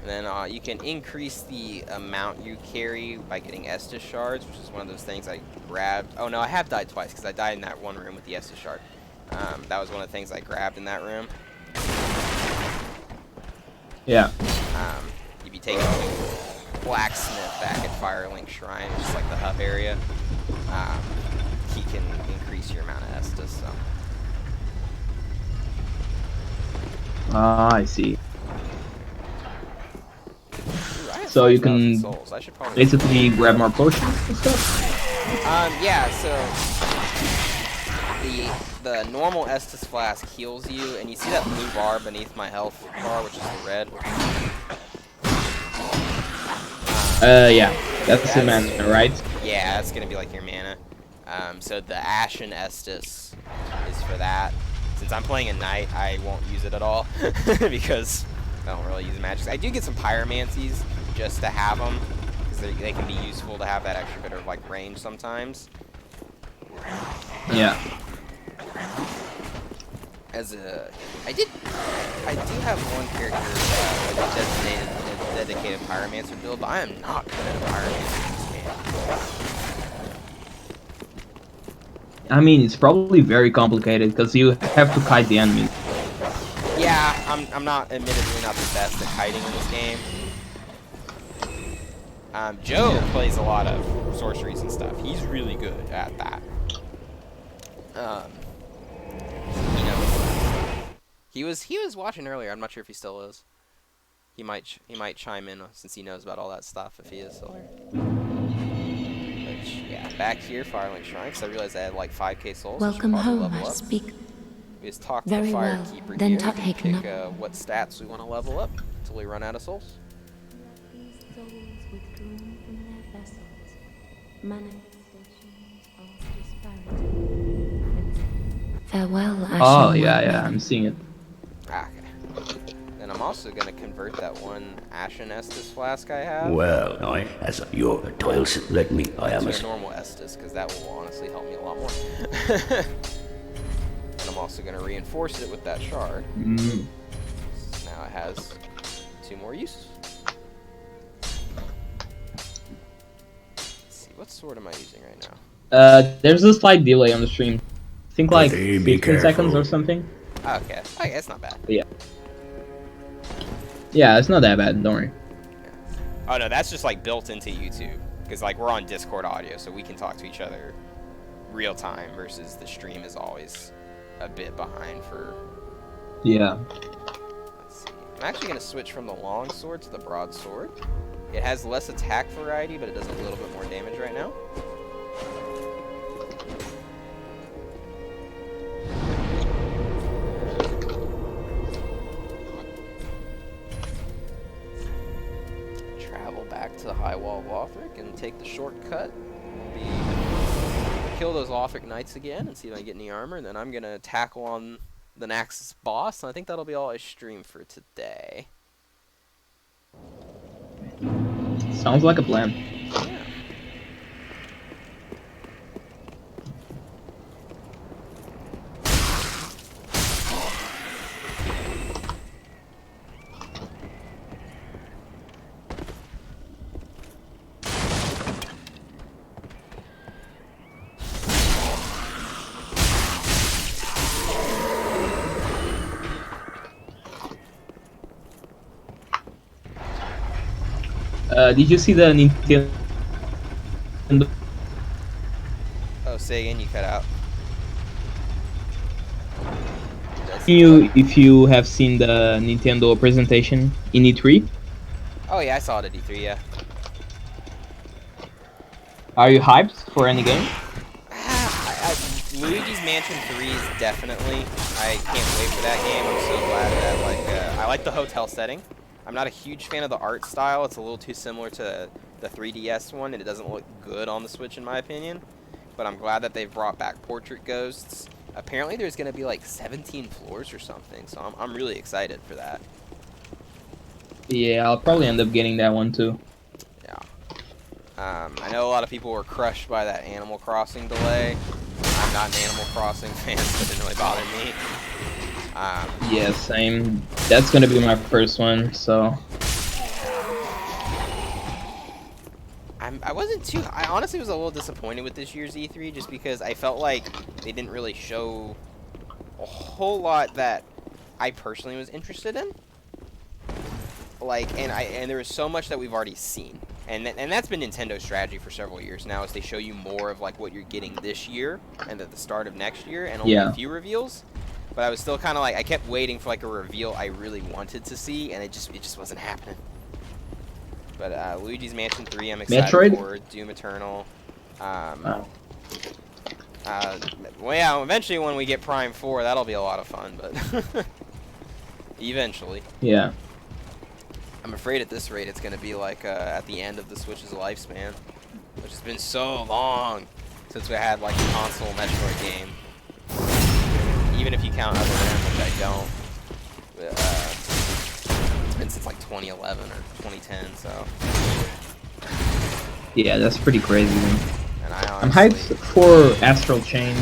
And then you can increase the amount you carry by getting Estus shards, which is one of those things I grabbed. Oh no, I have died twice because I died in that one room with the Estus shard. That was one of the things I grabbed in that room. Yeah. You'd be taking a blacksmith back at Firelink Shrine, which is like the hub area. He can increase your amount of Estus, so. I see. Ooh, I have So you 5,000 can souls. I should probably basically grab more potions and stuff. yeah, so the normal Estus flask heals you, and you see that blue bar beneath my health bar, which is the red. Yeah, that's the mana, right? Yeah, that's gonna be like your mana. So the Ashen Estus is for that. Since I'm playing a knight, I won't use it at all because I don't really use magic. I do get some pyromancies just to have them because they can be useful to have that extra bit of like range sometimes. Yeah. I do have one character with a dedicated pyromancer build, but I am not good at pyromancer in this game. I mean, it's probably very complicated because you have to kite the enemies. Yeah, I'm not admittedly not the best at kiting in this game. Joe plays a lot of sorceries and stuff. He's really good at that. He was watching earlier. I'm not sure if he still is. He might chime in since he knows about all that stuff if he is still there. Which, yeah, back here, Firelink Shrine, because I realized I had like 5k souls. Welcome I should probably home, level I up. speak. We just talk to Very the well, Firekeeper then here, take pick up. what stats we want to level up until we run out of souls. These souls withdrawn from their vessels, manifestations of disparity. Farewell, Ashen Oh, One. yeah, I'm seeing it. Ah, okay. Then I'm also going to convert that one Ashen Estus flask I have Well, I, as your toils led me, I am to as a normal Estus, because that will honestly help me a lot more. And I'm also going to reinforce it with that shard. Mm. So now it has 2 more uses. Let's see, what sword am I using right now? There's a slight delay on the stream. I think like Okay, be 15 seconds careful. or something. Okay, it's not bad. Yeah, it's not that bad, don't worry. Oh no, that's just like built into YouTube, because like we're on Discord audio, so we can talk to each other real time versus the stream is always a bit behind for. Yeah. Let's see. I'm actually gonna switch from the long sword to the broadsword. It has less attack variety, but it does a little bit more damage right now. Travel back to the High Wall of Lothric and take the shortcut. Kill those Lothric Knights again and see if I get any armor, and then I'm gonna tackle on the Naxxus boss, and I think that'll be all I stream for today. Sounds like a plan. Yeah. Did you see the Nintendo Oh, say again, you cut out. If you have seen the Nintendo presentation in E3, Oh yeah, I saw it at E3. Yeah. are you hyped for any game? Luigi's Mansion 3 is definitely. I can't wait for that game. I'm so glad that I like the hotel setting. I'm not a huge fan of the art style. It's a little too similar to the 3DS one, and it doesn't look good on the Switch in my opinion. But I'm glad that they've brought back Portrait Ghosts. Apparently there's going to be like 17 floors or something, so I'm really excited for that. Yeah, I'll probably end up getting that one too. Yeah. I know a lot of people were crushed by that Animal Crossing delay. I'm not an Animal Crossing fan, so it didn't really bother me. Yeah, same. That's gonna be my first one, so. I honestly was a little disappointed with this year's E3 just because I felt like they didn't really show a whole lot that I personally was interested in. Like, and there was so much that we've already seen. And that's been Nintendo's strategy for several years now, is they show you more of like what you're getting this year and at the start of next year and only a few reveals. But I was still kind of like, I kept waiting for like a reveal I really wanted to see, and it just wasn't happening. But Luigi's Mansion 3, I'm excited Metroid? for. Doom Eternal. Well, yeah, eventually when we get Prime 4, that'll be a lot of fun, but eventually. Yeah. I'm afraid at this rate it's going to be like at the end of the Switch's lifespan, which has been so long since we had like a console Metroid game. Even if you count Other M, which I don't. It's been since like 2011 or 2010, so. Yeah, that's pretty crazy. And I'm hyped for Astral Chain.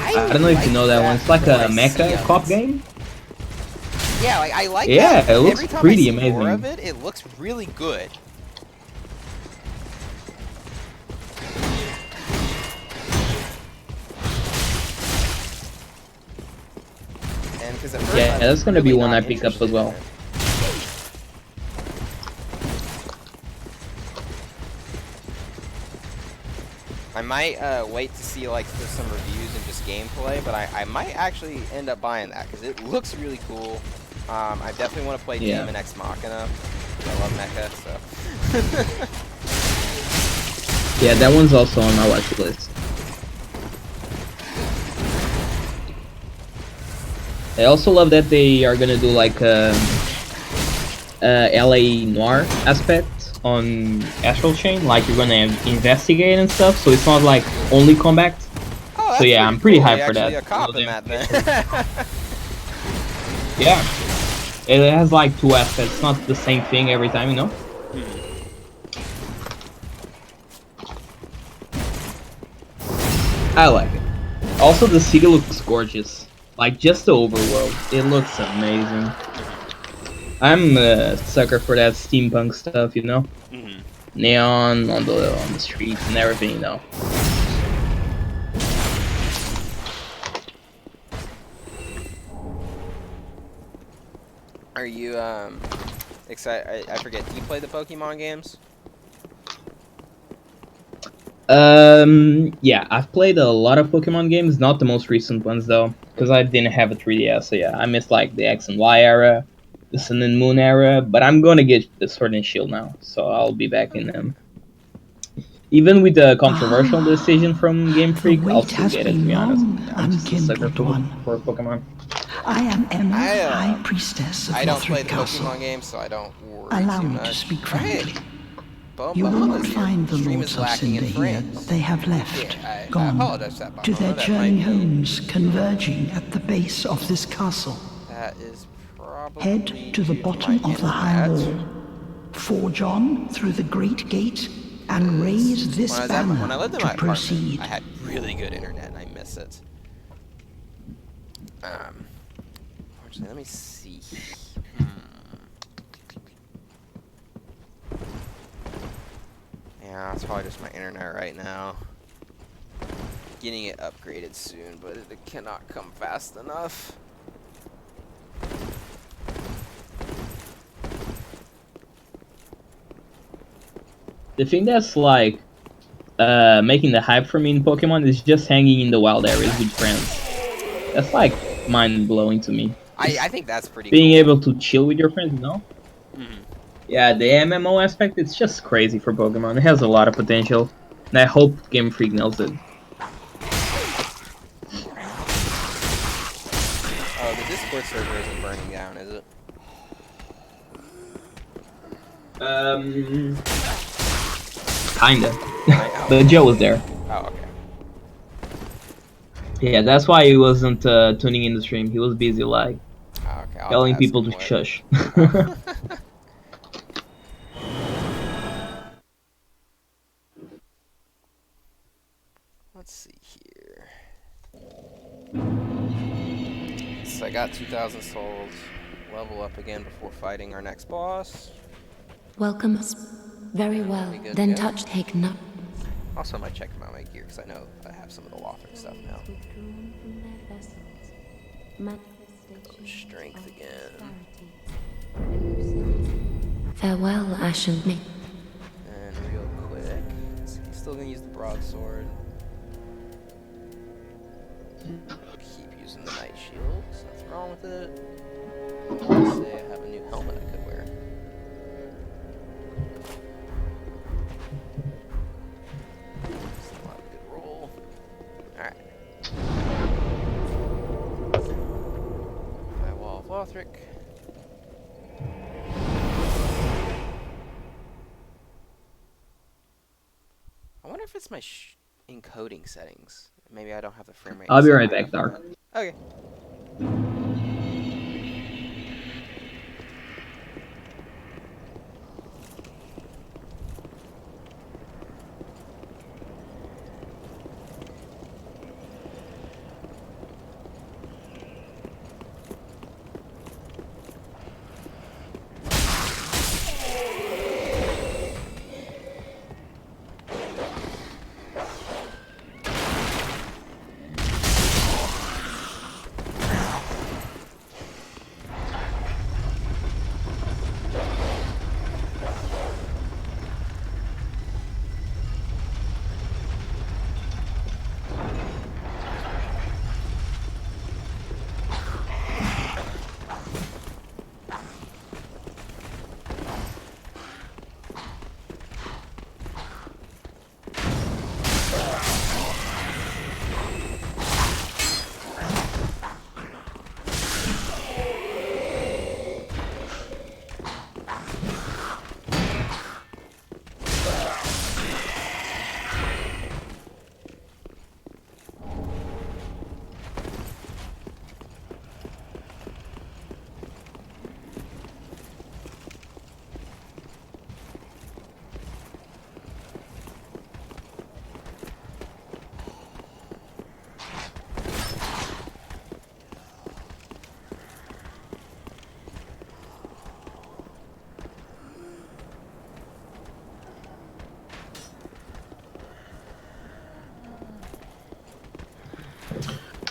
I don't know if you know that one. It's like a mecha cop game. Yeah, like I like Yeah, that. it looks Every time pretty I see more amazing. of it, it looks really good. And because at first Yeah, I'm that's gonna be really one not I pick up interested as well. in it. I might wait to see like there's some reviews and just gameplay, but I might actually end up buying that because it looks really cool. I definitely want to play Yeah. Demon Ex Machina. I love mecha, so. Yeah, that one's also on my watch list. I also love that they are gonna do like a LA noir aspect on Astral Chain, like you're gonna investigate and stuff, so it's not like only combat. Oh, that's So yeah, I'm pretty cool. hyped You're for that. actually a cop in that then. Yeah, it has like two aspects. It's not the same thing every time, you know. I like it. Also, the city looks gorgeous. Like just the overworld, it looks amazing. I'm a sucker for that steampunk stuff, you know. Mhm. Neon on the streets and everything, you know. Are you excited? I forget. Do you play the Pokemon games? Yeah, I've played a lot of Pokemon games, not the most recent ones though, because I didn't have a 3DS, so yeah, I missed like the X and Y era, the Sun and Moon era, but I'm gonna get the Sword and Shield now, so I'll be back in them. Even with the controversial decision from Game Freak, I'll wait still has get it, to been be honest. long, I'm just a sucker unkindled for one. Pokemon. I am Emma, I High Priestess of I don't play Lothric the Castle. Pokemon games, so I don't worry Allow too me much. to speak Oh, hey, frankly. Bum You will Bum not is here. find the Stream Lords is of lacking in Cinder here. frames. They have left, Yeah, I gone, apologize for that, to Bum their Bum. That journey might be- homes converging at the base of this castle. That is probably Head to the due bottom my of the high internet. wall. Forge on through the great gate and raise this When I banner lived in to my proceed. apartment, I had really good internet, and I miss it. Unfortunately, let me see. Yeah, it's probably just my internet right now. Getting it upgraded soon, but it cannot come fast enough. The thing that's like making the hype for me in Pokemon is just hanging in the wild areas with friends. That's like mind blowing to me. I think that's pretty Being cool. able to chill with your friends, you know? Mhm. Yeah, the MMO aspect, it's just crazy for Pokemon. It has a lot of potential. And I hope Game Freak knows it. Oh, the Discord server isn't burning down, is it? Kinda. Right. But Joe was there. Oh, okay. Yeah, that's why he wasn't tuning in the stream. He was busy, like, Oh, okay. I'll telling have to ask people him to what. shush. Let's see here. So I got 2,000 souls. Level up again before fighting our next boss. Welcome us. Very well. Be good Then to go. touch take not. Also, I might check out my gear because I know I have some of the Lothric stuff now. Strength again. Farewell, Ashen Me. And real quick, still gonna use the broadsword. Keep using the Night Shield. There's nothing wrong with it. Let's say I have a new helmet I could wear. Still have a good roll. Alright. My Wall of Lothric. I wonder if it's my encoding settings. Maybe I don't have the frame rate. I'll be set right high back, enough. Dark. Okay.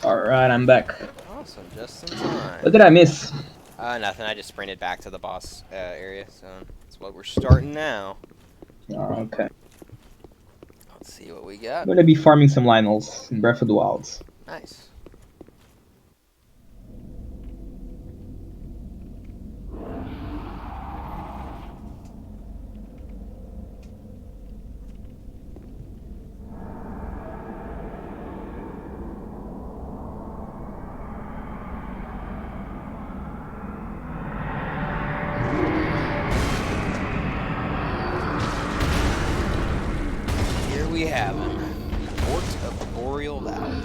Alright, I'm back. Awesome, just in time. What did I miss? Nothing. I just sprinted back to the boss area, so that's what we're starting now. Oh, okay. Let's see what we I'm got. gonna be farming some Lynels in Breath of the Wilds. Nice. Here we have him. Fort of the Boreal Valley.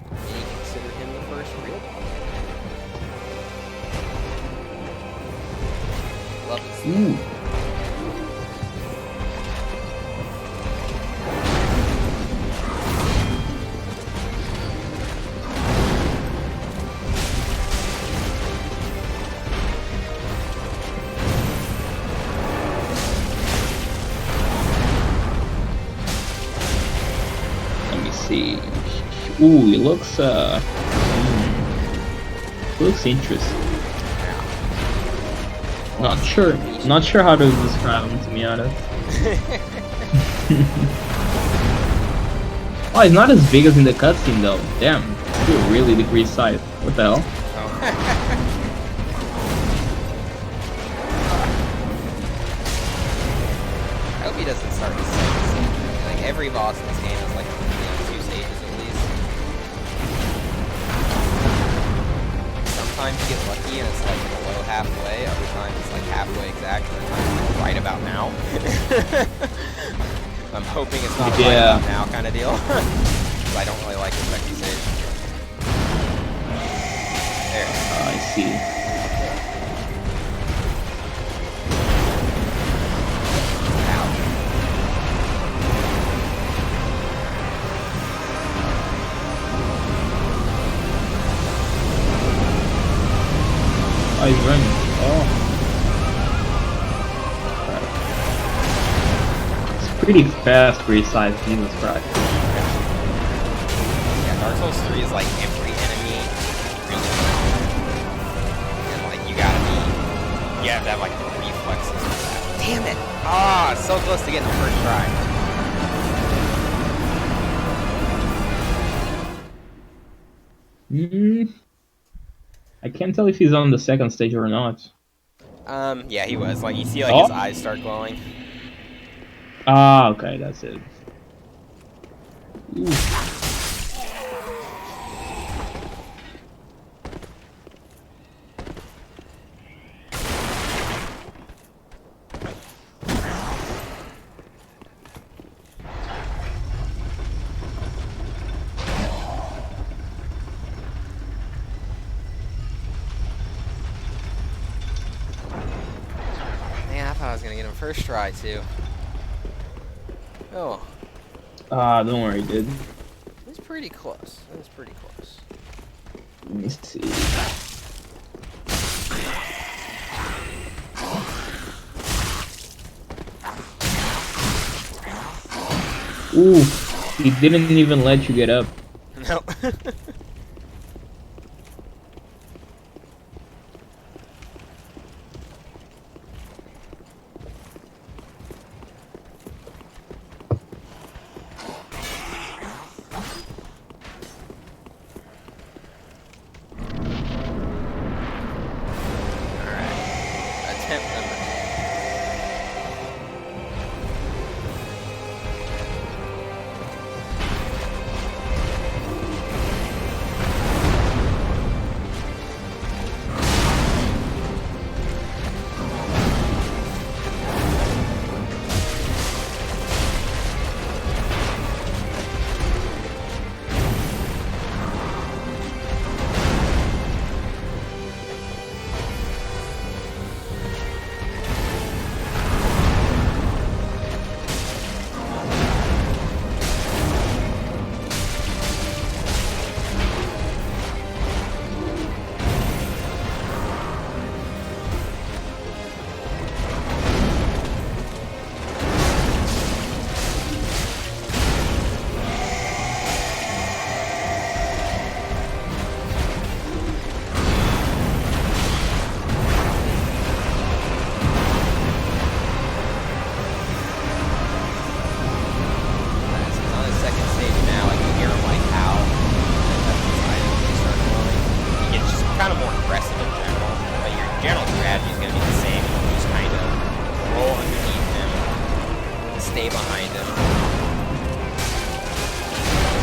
Can you consider him the first real boss? Love it. Ooh. Let me see. Ooh, it looks Looks interesting. Not sure how to describe him, to be honest. Oh, it's not as big as in the cutscene though. Damn, still really decreased size. What the hell? I hope he doesn't start the second stage. Like every boss in this game is like 2 stages at least. Sometimes you get lucky and it's like below halfway. Other times it's like halfway exact. Other times it's like right about now. I'm hoping it's not a right about now kind of deal. Because I don't really like the second stage. There. I see. Oh, he's running. Oh. It's pretty fast for his size, Jesus Christ. Yeah, Dark Souls 3 is like every enemy really slow. And like you have to have like the reflexes for that. Damn it! Ah, so close to getting the first try. I can't tell if he's on the second stage or not. Yeah, he was. Like, you see, like, his eyes start glowing. Ah, okay, that's it. Ooh. Man, I thought I was gonna get him first try, too. Oh. Ah, don't worry, dude. It was pretty close. It was pretty close. Let me see. Ooh, he didn't even let you get up. Nope.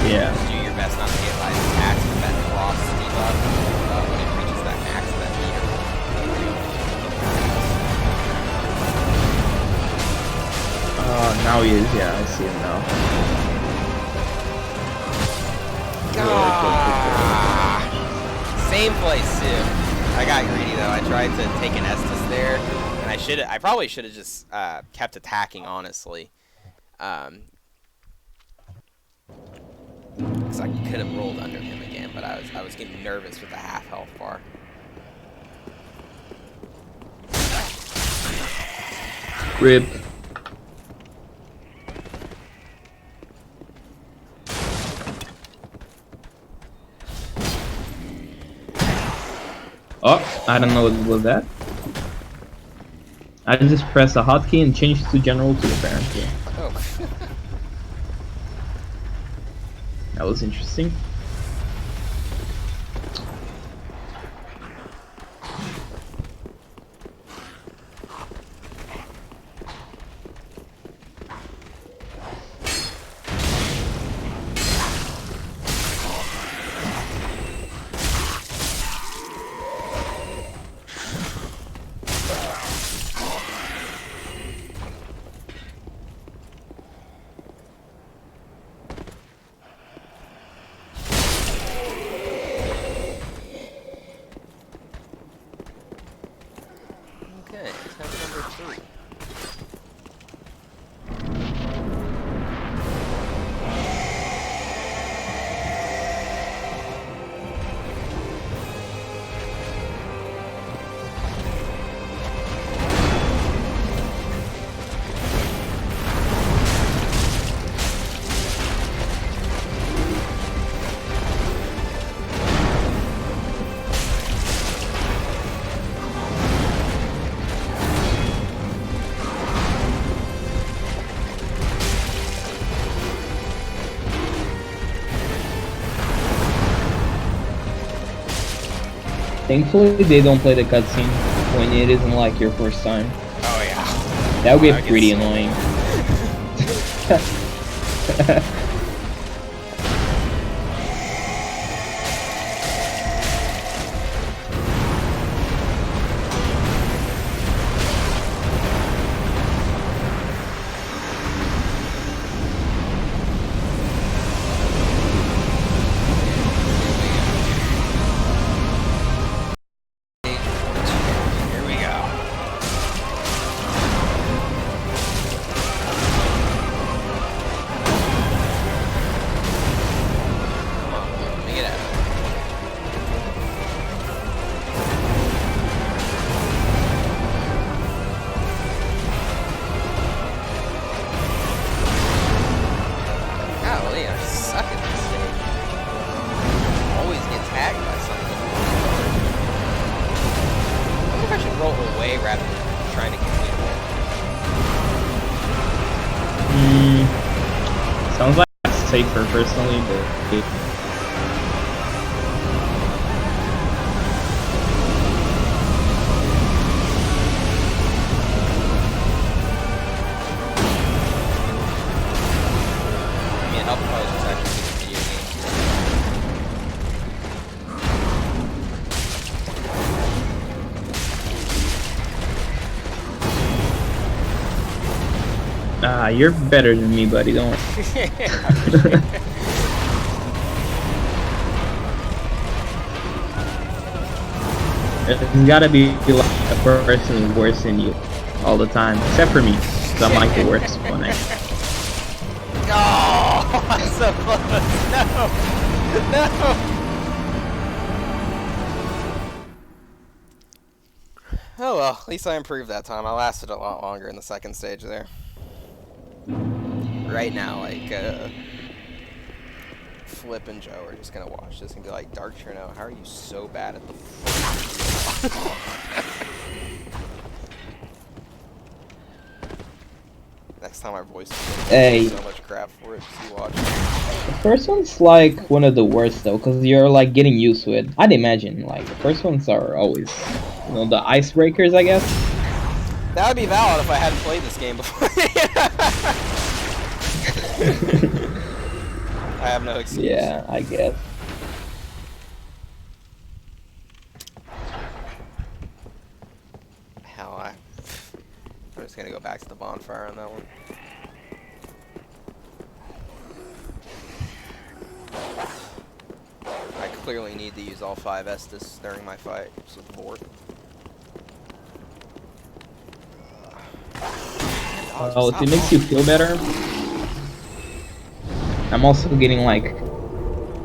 Yeah. Just do your best not to get by attacks with that frost debuff when it reaches that max of that meter. Now he is, yeah, I see him now. Same place too. I got greedy though. I tried to take an Estus there, and I probably should have just kept attacking, honestly. Because I could have rolled under him again, but I was getting nervous with the half health bar. Rip. Oh, I don't know what was that. I just pressed a hotkey and changed to general 2 apparently. Oh. That was interesting. Okay, tab number 3. Thankfully, they don't play the cutscene when it isn't like your first time. Oh yeah. That would That get gets pretty so annoying. Here we go. Come on, let me get out. Golly, I suck at this stage. Always get tagged by something. I wonder if I should roll away rather than trying to complete it. Sounds like it's safer personally, but I mean, help if I was just actually doing video games. you're better than me, buddy. Don't worry. There's gotta be like a person worse than you all the time, except for me. 'Cause I'm like the worst one. Oh, I'm so close. No. No. Oh well, at least I improved that time. I lasted a lot longer in the second stage there. Right now, like, Flip and Joe are just gonna watch this and be like, Dark Cherno, how are you so bad at the Next time our voice Hey. so much crap for it, just you watch. The first one's like one of the worst though, because you're like getting used to it. I'd imagine like the first ones are always, you know, the icebreakers, I guess. That would be valid if I hadn't played this game before. I have no excuse. Yeah, I guess. Hell, I'm just gonna go back to the bonfire on that one. I clearly need to use all 5 Estus during my fight, so Vort. Well, if it makes you feel better, I'm also getting like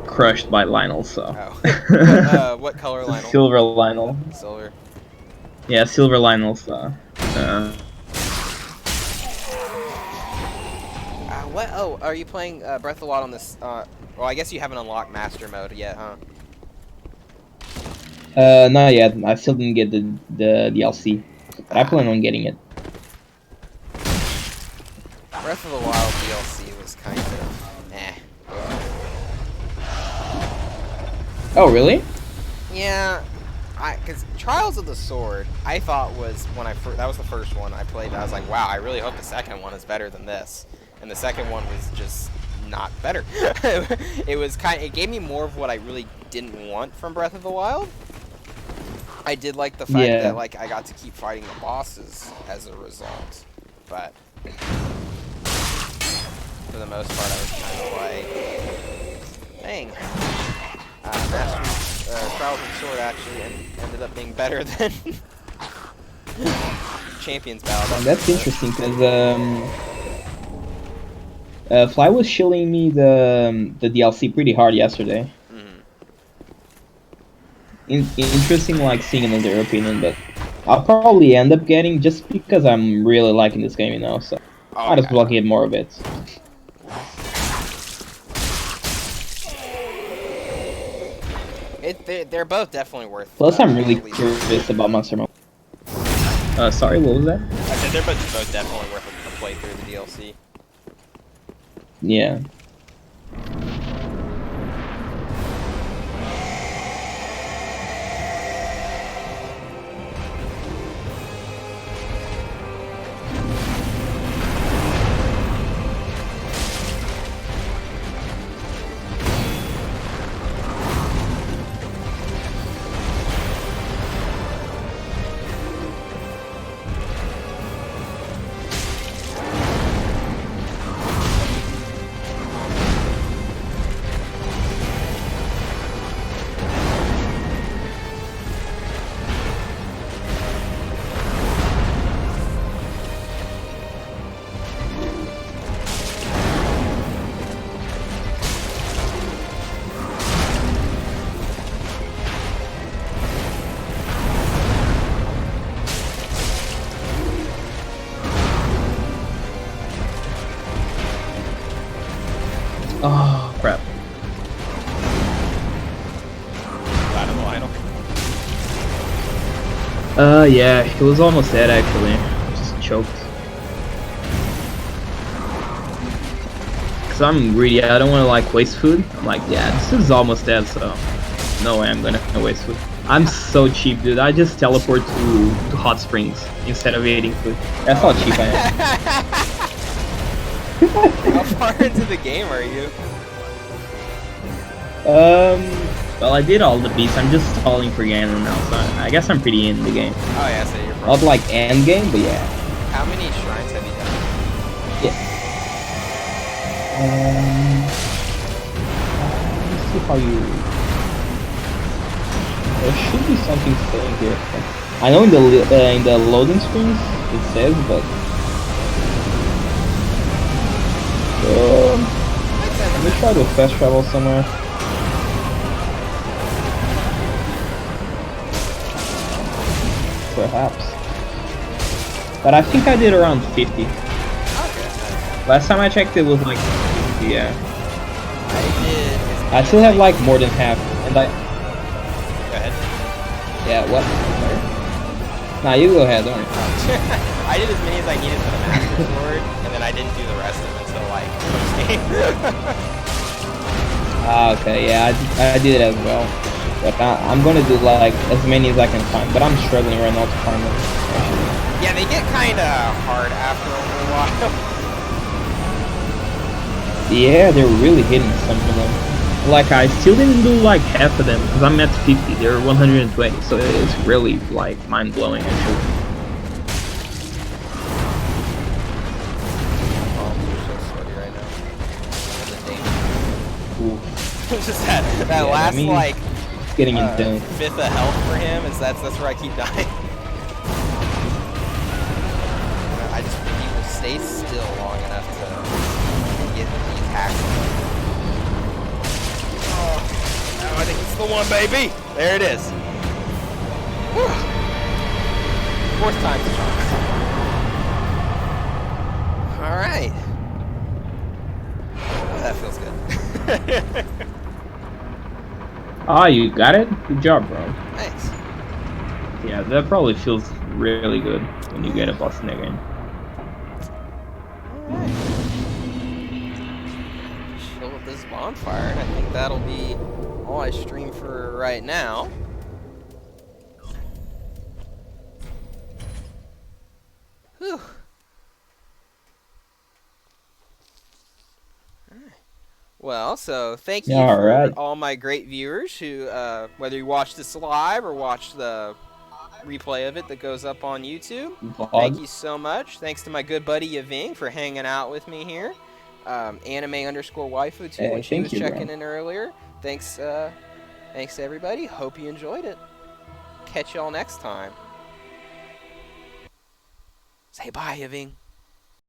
crushed by Lionel, so. Oh. What color Lionel? Silver Lionel. Silver. Yeah, Silver Lionel, so. What? Oh, are you playing Breath of the Wild on this? Well, I guess you haven't unlocked Master Mode yet, huh? Not yet. I still didn't get the DLC, but I plan on getting it. Breath of the Wild DLC was kind of eh. Oh, really? Yeah, because Trials of the Sword, I thought was when that was the first one I played. I was like, wow, I really hope the second one is better than this. And the second one was just not better. It gave me more of what I really didn't want from Breath of the Wild. I did like the fact that like I got to keep fighting the bosses as a result, but for the most part, I was kind of like, dang. Trials of the Sword actually ended up being better than Champions Battle. That's interesting because Fly was shilling me the DLC pretty hard yesterday. Interesting, like seeing another opinion, but I'll probably end up getting just because I'm really liking this game, you know. So I'll just block it more of it. They're both definitely worth. Plus, I'm really curious about Monster Mode. Sorry, what was that? I said they're both definitely worth a playthrough of the DLC. Yeah. Oh, crap. Yeah, he was almost dead actually. Just choked. Cause I'm greedy, I don't want to like waste food. I'm like, yeah, this is almost dead, so no way I'm gonna waste food. I'm so cheap, dude. I just teleport to hot springs instead of eating food. That's how cheap I am. How far into the game are you? Well, I did all the beats. I'm just stalling for Ganon now, so I guess I'm pretty in the game. Oh yeah, so you're Not like end game, but yeah. How many shrines have you done? Yeah. Let's see how you. There should be something saying here. I know in the loading screens it says, but. Let me try to fast travel somewhere. Perhaps. But I think I did around 50. Okay. Last time I checked it was like 50, yeah. I still have like more than half, and I... Go ahead. Yeah, what? Nah, you go ahead, don't worry. I did as many as I needed for the Master Sword, and then I didn't do the rest of them until like post-game. Okay, yeah, I did it as well. But I'm gonna do like as many as I can find, but I'm struggling right now to find them. Yeah, they get kinda hard after a little while. Yeah, they're really hitting some of them. Like, I still didn't do like half of them, because I'm at 50, they're 120, so it's really like mind-blowing actually. Just that last like getting into fifth of health for him is that's where I keep dying. I just he will stay still long enough to get the attack. Oh, I think it's the one, baby. There it is. Whew. Fourth time's a charm. All right. That feels good. Ah, you got it? Good job, bro. Thanks. Yeah, that probably feels really good when you get a boss in the game. Alright. Chill with this bonfire, and I think that'll be all I stream for right now. Whew. Well, so thank you Yeah, for alright. all my great viewers who, whether you watch this live or watch the replay of it that goes up on YouTube. Thank you so much. Thanks to my good buddy Yving for hanging out with me here. Anime_waifu too, when she thank was you, bro. checking in earlier. Thanks to everybody. Hope you enjoyed it. Catch y'all next time. Say bye, Yving.